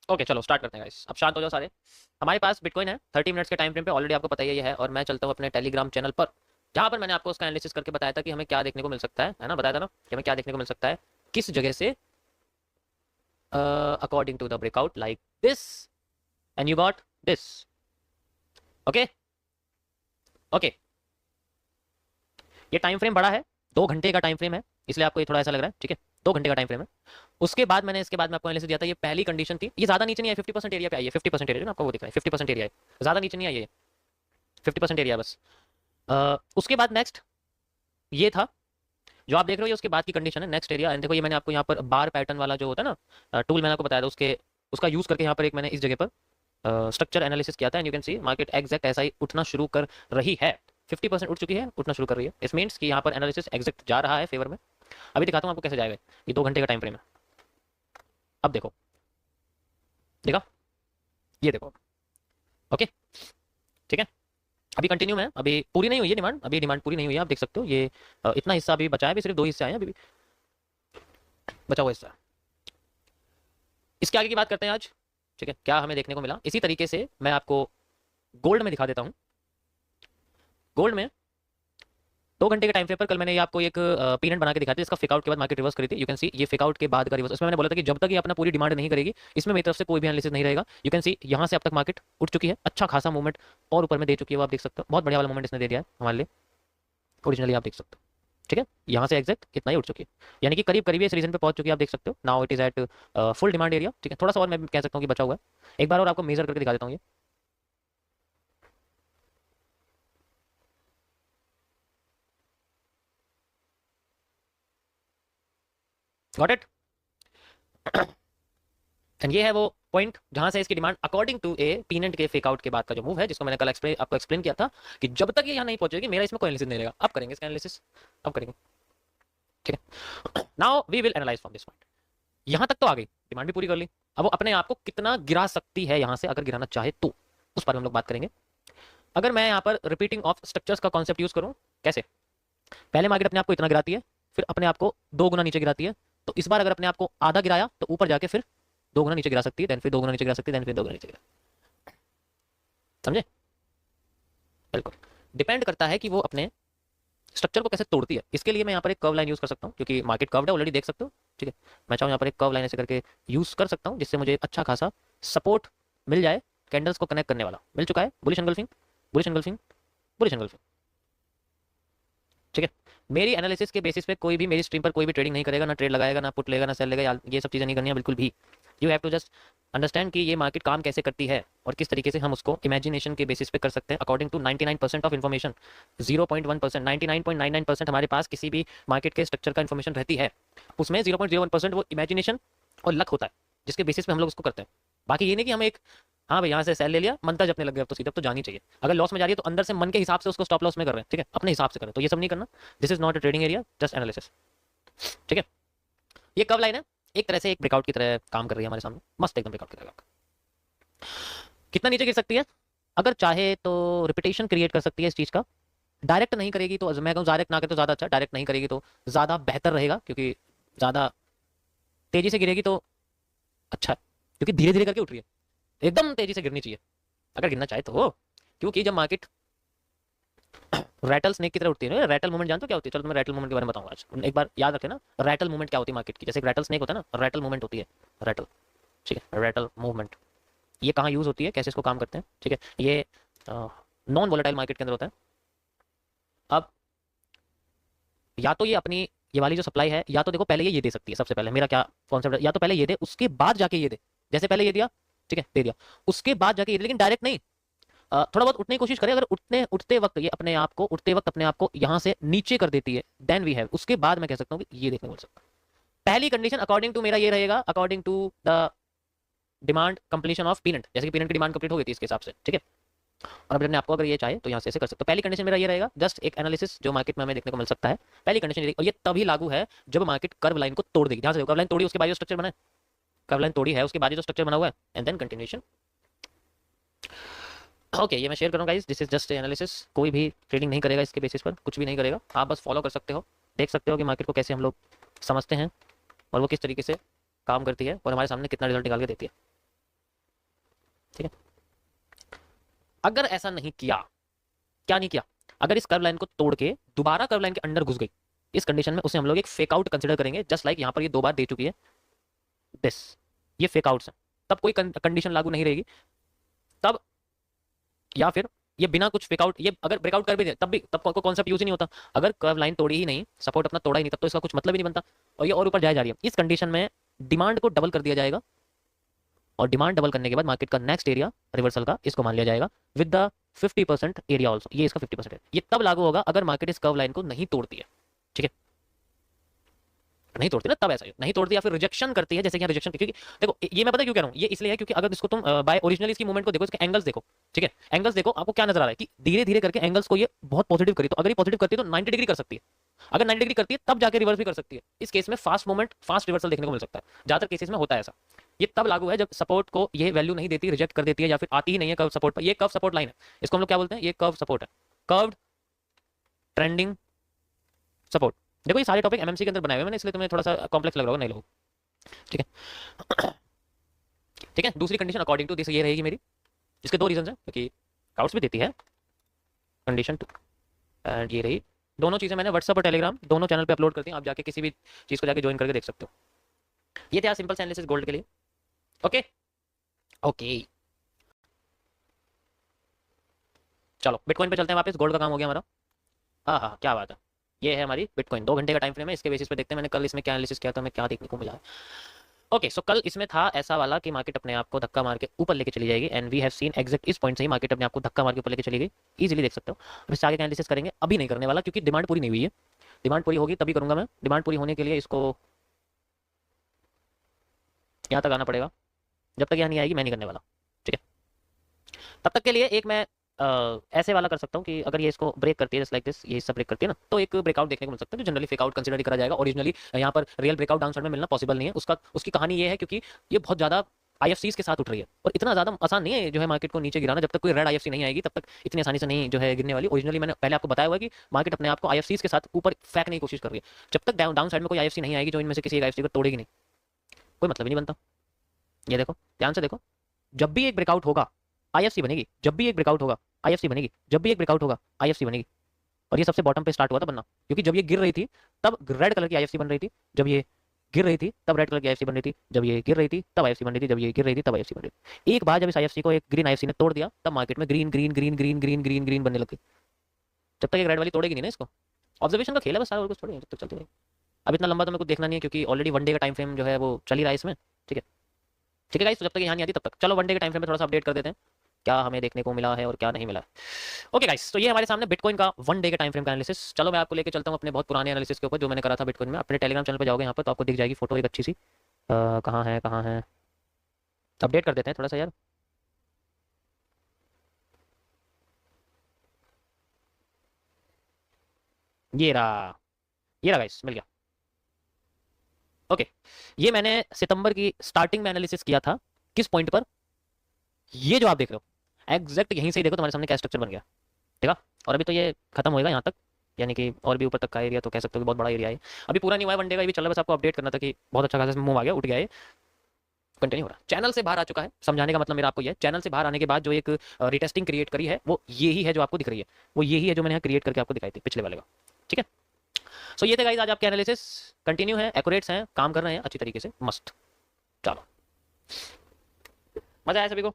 ओके चलो स्टार्ट करते हैं गाइस, अब शांत हो जाओ सारे। हमारे पास बिटकॉइन है 30 मिनट्स के टाइम फ्रेम पे, ऑलरेडी आपको पता ही है ये है, और मैं चलता हूँ अपने टेलीग्राम चैनल पर, जहाँ पर मैंने आपको उसका एनालिसिस करके बताया था कि हमें क्या देखने को मिल सकता है ना, बताया था ना कि हमें क्या देखने को मिल सकता है, किस जगह से, according to the breakout like this and you got this. Okay okay, ये टाइम फ्रेम बड़ा है, 2 घंटे का टाइम फ्रेम है, इसलिए आपको ये थोड़ा ऐसा लग रहा है, ठीक है, 2 घंटे का टाइम फ्रेम है। उसके बाद मैंने इसके बाद में आपको एनालिसिस दिया था, ये पहली कंडीशन थी, ये ज्यादा नीचे नहीं है, 50% एरिया पे आई है, 50% एरिया ना आपको वो दिख रहा है, 50% एरिया है, ज्यादा नीचे नहीं आई है, 50% एरिया बस। उसके बाद नेक्स्ट ये था जो आप देख रहे हो, ये उसके बाद की कंडीशन है, नेक्स्ट एरिया। एंड देखो ये मैंने आपको यहाँ पर बार पैटर्न वाला जो होता है ना टूल, मैंने आपको बताया था, उसके उसका यूज करके यहाँ पर एक मैंने इस जगह पर स्ट्रक्चर एनालिसिस किया था, and you can see market exact ऐसा ही उठना शुरू कर रही है, 50% उठ चुकी है, उठना शुरू कर रही है, इस मीन्स कि यहाँ पर एनालिसिस एग्जैक्ट जा रहा है फेवर में। अभी दिखाता हूँ आपको कैसे जाएगा, ये 2 घंटे का टाइम फ्रेम है, अब देखो, देखा, ये देखो, ओके ठीक है। अभी कंटिन्यू में, अभी पूरी नहीं हुई है डिमांड, अभी डिमांड पूरी नहीं हुई है, आप देख सकते हो ये इतना हिस्सा अभी बचा है, अभी सिर्फ 2 हिस्से आए हैं, अभी बचा हुआ हिस्सा। इसके आगे की बात करते हैं आज, ठीक है, क्या हमें देखने को मिला। इसी तरीके से मैं आपको गोल्ड में दिखा देता हूँ। गोल्ड में 2 घंटे के टाइम फ्रेम पर कल मैंने ये आपको एक पीरियड बना के दिखाया था, इसका फेकआउट के बाद मार्केट रिवर्स करी थी, यू कैन सी ये फेकआउट के बाद का रिवर्स। इसमें मैंने बोला था कि जब तक ये अपना पूरी डिमांड नहीं करेगी, इसमें मेरी तरफ से कोई भी एनालिसिस नहीं रहेगा। यू कैन सी यहाँ से अब तक मार्केट उठ चुकी है, अच्छा खासा मूवमेंट और ऊपर में दे चुकी है, वो आप देख सकते हो, बहुत बढ़िया वाला मूवमेंट इसने दे दिया है हमारे लिए, ओरिजिनली आप देख सकते हो, ठीक है, यहाँ से एग्जैक्ट इतना ही उठ चुकी है, यानी कि करीब करीब इस रीजन पे पहुंच चुकी है, आप देख सकते हो। Now it is at full demand area, ठीक है, थोड़ा सा और मैं कह सकता हूँ कि बचा हुआ है, एक बार और आपको मेजर करके दिखा देता हूँ ये, गॉट इट। एंड ये है वो पॉइंट जहां से इसकी डिमांड अकॉर्डिंग टू ए पीनेंट के फेकआउट के बाद का जो मूव है, जिसको मैंने कल आपको एक्सप्लेन किया था कि जब तक ये यहाँ नहीं पहुंचेगी मेरा इसमें कोई एनालिसिस नहीं रहेगा। अब करेंगे इसका एनालिसिस, अब करेंगे, ठीक है। Now we will analyse from this point, यहां तक तो आ गई, डिमांड भी पूरी कर ली, अब वो अपने आप को कितना गिरा सकती है यहां से, अगर गिराना चाहे तो उस पर हम लोग बात करेंगे। अगर मैं यहाँ पर रिपीटिंग ऑफ स्ट्रक्चर्स का कॉन्सेप्ट यूज करूँ, कैसे, पहले मार्केट अपने आप को इतना गिराती है, फिर अपने आप को 2 गुना नीचे गिराती है, तो इस बार अगर अपने आप को आधा गिराया तो ऊपर जाके फिर 2 गुना नीचे गिरा सकती है, देन फिर 2 गुना नीचे गिरा सकती है, देन फिर 2 गुना नीचे गिरा, समझे? बिल्कुल डिपेंड करता है कि वो अपने स्ट्रक्चर को कैसे तोड़ती है। इसके लिए मैं यहाँ पर एक कर्व लाइन यूज कर सकता हूँ, क्योंकि मार्केट कर्व है ऑलरेडी देख सकते हो, ठीक है, मैं चाहूँ यहाँ पर एक कर्व लाइन ऐसे करके यूज कर सकता हूँ, जिससे मुझे अच्छा खासा सपोर्ट मिल जाए, कैंडल्स को कनेक्ट करने वाला मिल चुका है, bullish engulfing, bullish engulfing, bullish engulfing, ठीक है। मेरी एनालिसिस के बेसिस पे कोई भी मेरी स्ट्रीम पर कोई भी ट्रेडिंग नहीं करेगा, ना ट्रेड लगाएगा, ना पुट लेगा, ना सेल लेगा, ये सब चीज़ें नहीं करनी है बिल्कुल भी। You have to just understand कि ये मार्केट काम कैसे करती है और किस तरीके से हम उसको इमेजिनेशन के बेसिस पे कर सकते हैं, अकॉर्डिंग टू 99% ऑफ इन्फॉर्मेशन, 0.1%, 99.99% हमारे पास किसी भी मार्केट के स्ट्रक्चर का इन्फॉर्मेशन रहती है, उसमें 0.01% वो इमेजिनेशन और लक होता है, जिसके बेसिस पे हम लोग उसको करते हैं। बाकी ये नहीं कि हम एक हाँ भाई यहाँ से सेल ले लिया, मंता जपने लग गए, अब तो सीधे अब तो जानी चाहिए। अगर लॉस में जा रही है तो अंदर से मन के हिसाब से उसको स्टॉप लॉस में कर रहे हैं, ठीक है, अपने हिसाब से करें, तो ये सब नहीं करना। This is not a trading area, just analysis, ठीक है। ये कब लाइन है, एक तरह से एक ब्रेकआउट की तरह काम कर रही है हमारे सामने, मस्त एकदम ब्रेकआउट की तरह। कितना नीचे गिर सकती है, अगर चाहे तो रिपीटेशन क्रिएट कर सकती है इस चीज का। डायरेक्ट नहीं करेगी तो मैं कहूँ डायरेक्ट ना करे तो ज्यादा अच्छा, डायरेक्ट नहीं करेगी तो ज्यादा बेहतर रहेगा, क्योंकि ज्यादा तेजी से गिरेगी तो अच्छा है, क्योंकि धीरे धीरे करके उठ रही है, एकदम तेजी से गिरनी चाहिए अगर गिरना चाहे तो। क्योंकि जब मार्केट रैटल स्नेक की तरह उठती है ना, रैटल मूवमेंट जानते हो क्या होती है, चलो मैं रैटल मूवमेंट के बारे में बताऊंगा आज, एक बार याद रखें ना, रैटल मूवमेंट क्या होती है मार्केट की, जैसे रैटल स्नेक होता है ना, रैटल मूवमेंट होती है, रैटल, ठीक है, रैटल मूवमेंट। ये कहाँ यूज होती है, कैसे इसको काम करते हैं, ठीक है, ये नॉन वोलेटाइल मार्केट के अंदर होता है। अब या तो ये अपनी ये वाली जो सप्लाई है, या तो देखो पहले ये दे सकती है, सबसे पहले मेरा क्या कॉन्सेप्ट है, या तो पहले ये दे उसके बाद जाके ये दे, जैसे पहले ये दिया, ठीक है, दे दिया, उसके बाद जाके ये दे, लेकिन डायरेक्ट नहीं। थोड़ा बहुत उठने की कोशिश करें, अगर उठते वक्त ये अपने आप को उठते वक्त अपने आप को यहाँ से नीचे कर देती है, देन वी हैव, उसके बाद मैं कह सकता हूँ कि ये देखने को मिल सकता है। पहली कंडीशन अकॉर्डिंग टू मेरा ये रहेगा, according to the demand completion of peanut, जैसे कि पीनट की डिमांड कंप्लीट हो गई थी इसके हिसाब से, ठीक है, और अपने आपको अगर ये चाहे तो यहाँ से ऐसे कर सकते हो। पहली कंडीशन मेरा ये रहेगा, जस्ट एक एनालिसिस जो मार्केट में हमें देखने को मिल सकता है, पहली कंडीशन ये, और ये तभी लागू है जब मार्केट कर्व लाइन को तोड़ देगी। ध्यान से देखो, कर्व लाइन तोड़ी उसके बाद जो स्ट्रक्चर बना है, कर्व लाइन तोड़ी है उसके बाद जो स्ट्रक्चर बना हुआ है, एंड देन कंटिन्यूएशन। ओके, ये मैं शेयर करूँगा guys, this is just analysis, कोई भी ट्रेडिंग नहीं करेगा इसके बेसिस पर, कुछ भी नहीं करेगा, आप बस फॉलो कर सकते हो, देख सकते हो कि मार्केट को कैसे हम लोग समझते हैं और वो किस तरीके से काम करती है और हमारे सामने कितना रिजल्ट निकाल के देती है, ठीक है। अगर ऐसा नहीं किया, क्या नहीं किया, अगर इस कर्व लाइन को तोड़ के दोबारा कर्व लाइन के अंदर घुस गई, इस कंडीशन में उसे हम लोग एक फेक आउट कंसिडर करेंगे, जस्ट लाइक यहाँ पर ये 2 बार दे चुकी है दिस, ये फेक आउट्स हैं, तब कोई कंडीशन लागू नहीं रहेगी तब, या फिर ये बिना कुछ फेकआउट, ये अगर ब्रेकआउट कर भी दे तब भी, तब को कॉन्सेप्ट यूज ही नहीं होता। अगर कर्व लाइन तोड़ी ही नहीं, सपोर्ट अपना तोड़ा ही नहीं, तब तो इसका कुछ मतलब ही नहीं बनता, और ये और ऊपर जाए जा रही है। इस कंडीशन में डिमांड को डबल कर दिया जाएगा, और डिमांड डबल करने के बाद मार्केट का नेक्स्ट एरिया रिवर्सल का इसको मान लिया जाएगा विद द 50% एरिया ऑल्सो, ये इसका 50% है। ये तब लागू होगा अगर मार्केट इस कर्व लाइन को नहीं तोड़ती है, ठीक है, नहीं तोड़ती ना, तब ऐसा है, नहीं तोड़ती या फिर रिजेक्शन करती है, जैसे कि रिजेक्शन, क्योंकि देखो ये मैं पता क्यों कह रहा हूँ, ये इसलिए है क्योंकि अगर इसको तुम बाय ओरिजिनली इसकी मूवमेंट को देखो, इसके एंगल्स देखो, ठीक है, एंगल्स देखो, आपको क्या नजर आ रहा है कि धीरे धीरे करके एंगल्स को ये बहुत पॉजिटिव करी, तो अगर ये पॉजिटिव करती है तो 90 डिग्री कर सकती है, अगर 90 डिग्री करती है तब जाके रिवर्स भी कर सकती है। इस केस में फास्ट मूवमेंट, फास्ट रिवर्सल देखने को मिल सकता है, ज्यादातर केसेस में होता है ऐसा। ये तब लागू है जब सपोर्ट को ये वैल्यू नहीं देती, रिजेक्ट कर देती है, या फिर आती ही नहीं है कर्व सपोर्ट पर। ये कर्व सपोर्ट लाइन है, इसको हम लोग क्या बोलते हैं, ये कर्व सपोर्ट है, कर्व्ड ट्रेंडिंग सपोर्ट। देखो ये सारे टॉपिक एमएमसी के अंदर बनाए हुए मैंने, इसलिए तुम्हें थोड़ा सा कॉम्प्लेक्स लग रहा होगा नहीं लोगों, ठीक है। ठीक है, दूसरी कंडीशन अकॉर्डिंग टू दिस ये रहेगी मेरी, इसके 2 रीजन है, क्योंकि आउट्स भी देती है कंडीशन 2, एंड ये रही। दोनों चीज़ें मैंने व्हाट्सएप और टेलीग्राम दोनों चैनल पे अपलोड कर दी, आप जाके किसी भी चीज़ को जाके ज्वाइन करके देख सकते हो। ये था सिंपल एनालिसिस गोल्ड के लिए। ओके ओके, चलो बिटकॉइन पे चलते हैं वापस, गोल्ड का काम हो गया हमारा। हाँ हाँ, क्या बात है, ये है हमारी बिटकॉइन, 2 घंटे का टाइम फ्रेम है, इसके बेसिस पे देखते हैं मैंने कल इसमें क्या एनालिसिस किया था, हमें क्या देखने को मिला है। ओके सो कल इसमें था ऐसा वाला कि मार्केट अपने आप को धक्का मार के ऊपर लेके चली जाएगी, and we have seen exact इस पॉइंट से ही मार्केट अपने आप को धक्का मार के ऊपर लेके चली गई, इजीली देख सकते हो। अब इससे आगे का एनालिसिस करेंगे, अभी नहीं करने वाला क्योंकि डिमांड पूरी नहीं हुई है, डिमांड पूरी होगी तभी करूंगा मैं। डिमांड पूरी होने के लिए इसको यहाँ तक आना पड़ेगा, जब तक यहाँ नहीं आएगी मैं नहीं करने वाला, ठीक है। तब तक के लिए एक मैं ऐसे वाला कर सकता हूँ कि अगर ये इसको ब्रेक करती है जस्ट लाइक दिस, ये सब ब्रेक करती है ना, तो एक ब्रेकआउट देखने को मिल सकता है, जो जनरली फेक आउट कंसिडर करा जाएगा। ओरिजिनली यहाँ पर रियल ब्रेकआउट डाउन साइड में मिलना पॉसिबल नहीं है, उसका उसकी कहानी ये है क्योंकि ये बहुत ज़्यादा आईएफसीज के साथ उठ रही है, और इतना ज़्यादा आसान नहीं है जो है मार्केट को नीचे गिराना, जब तक कोई रेड आईएफसी नहीं आएगी तब तक इतनी आसानी से नहीं जो है गिरने वाली। ओरिजिनली मैंने पहले आपको बताया हुआ कि मार्केट अपने आप को आईएफसीज के साथ ऊपर फेंकने की कोशिश कर रही है, जब तक डाउन साइड में कोई आईएफसी नहीं आएगी जो इनमें से किसी एक आईएफसी को तोड़ेगी नहीं, कोई मतलब ही नहीं बनता। ये देखो ध्यान से देखो, जब भी एक ब्रेकआउट होगा आईएफसी बनेगी, जब भी एक ब्रेकआउट होगा आईएफसी बनेगी, जब भी एक ब्रेकआउट होगा आईएफसी बनेगी। और ये सबसे बॉटम पे स्टार्ट हुआ था बनना, क्योंकि जब ये गिर रही थी तब रेड कलर की आईएफसी बन रही थी, जब ये गिर रही थी तब रेड कलर की आईएफसी बन रही थी, जब ये गिर रही थी तब आईएफसी बन रही थी, जब ये गिर रही थी तब आईएफसी बन रही थी। एक बार जब इस आईएफसी को एक ग्रीन आईएफसी ने तोड़ दिया तब मार्केट में green green green green green green green बनने लगी। जब तक एक रेड वाली तोड़ेगी नहीं ना इसको, ऑब्जर्वेशन का खेल है बस सारा, और कुछ थोड़ी है, जब तक चलती रहेगी। अब इतना लंबा तो मेरे को देखना नहीं है क्योंकि ऑलरेडी 1 डे का टाइम फ्रेम जो है वो चल ही रहा है इसमें, ठीक है। ठीक है गाइस, तो जब तक यहाँ नहीं आती तब तक चलो 1 डे के टाइम फ्रेम में थोड़ा सा अपडेट कर देते हैं क्या हमें देखने को मिला है और क्या नहीं मिला। ओके गाइस, तो ये हमारे सामने बिटकॉइन का 1 डे का टाइम फ्रेम का एनालिसिस। चलो मैं आपको लेके चलता हूँ अपने बहुत पुराने एनालिसिस के ऊपर जो मैंने करा था बिटकॉइन में। अपने टेलीग्राम चैनल पर जाओगे यहाँ पर तो आपको दिख जाएगी फोटो एक अच्छी सी, कहाँ है अपडेट कर देते हैं थोड़ा सा यार। ये रहा गाइस, मिल गया। ओके, ये मैंने सितंबर की स्टार्टिंग में एनालिसिस किया था। किस पॉइंट पर? ये जो आप देख रहे हो एग्जैक्ट यहीं से ही देखो तुम्हारे सामने क्या स्ट्रक्चर बन गया, ठीक है। और अभी तो ये खत्म होएगा यहाँ तक, यानी कि और भी ऊपर तक का एरिया तो कह सकते हो कि बहुत बड़ा एरिया है। अभी पूरा नहीं हुआ है, वन डे का भी चल रहा है, बस आपको अपडेट करना था कि बहुत अच्छा खासा मूव आ गया, उठ गया है, कंटिन्यू हो रहा है। चैनल से बाहर आ चुका है, समझाने का मतलब मेरा आपको ये है, चैनल से बाहर आने के बाद जो एक रिटेस्टिंग क्रिएट करी है वो यही है जो आपको दिख रही है, वो यही है जो मैंने यहाँ क्रिएट करके आपको दिखाई थी पिछले वाले का, ठीक है। सो ये थे गाइस आज आपके एनालिसिस, कंटिन्यू है, एक्यूरेट्स हैं, काम कर रहे हैं अच्छी तरीके से, मस्त। चलो, मजा आया सभी को?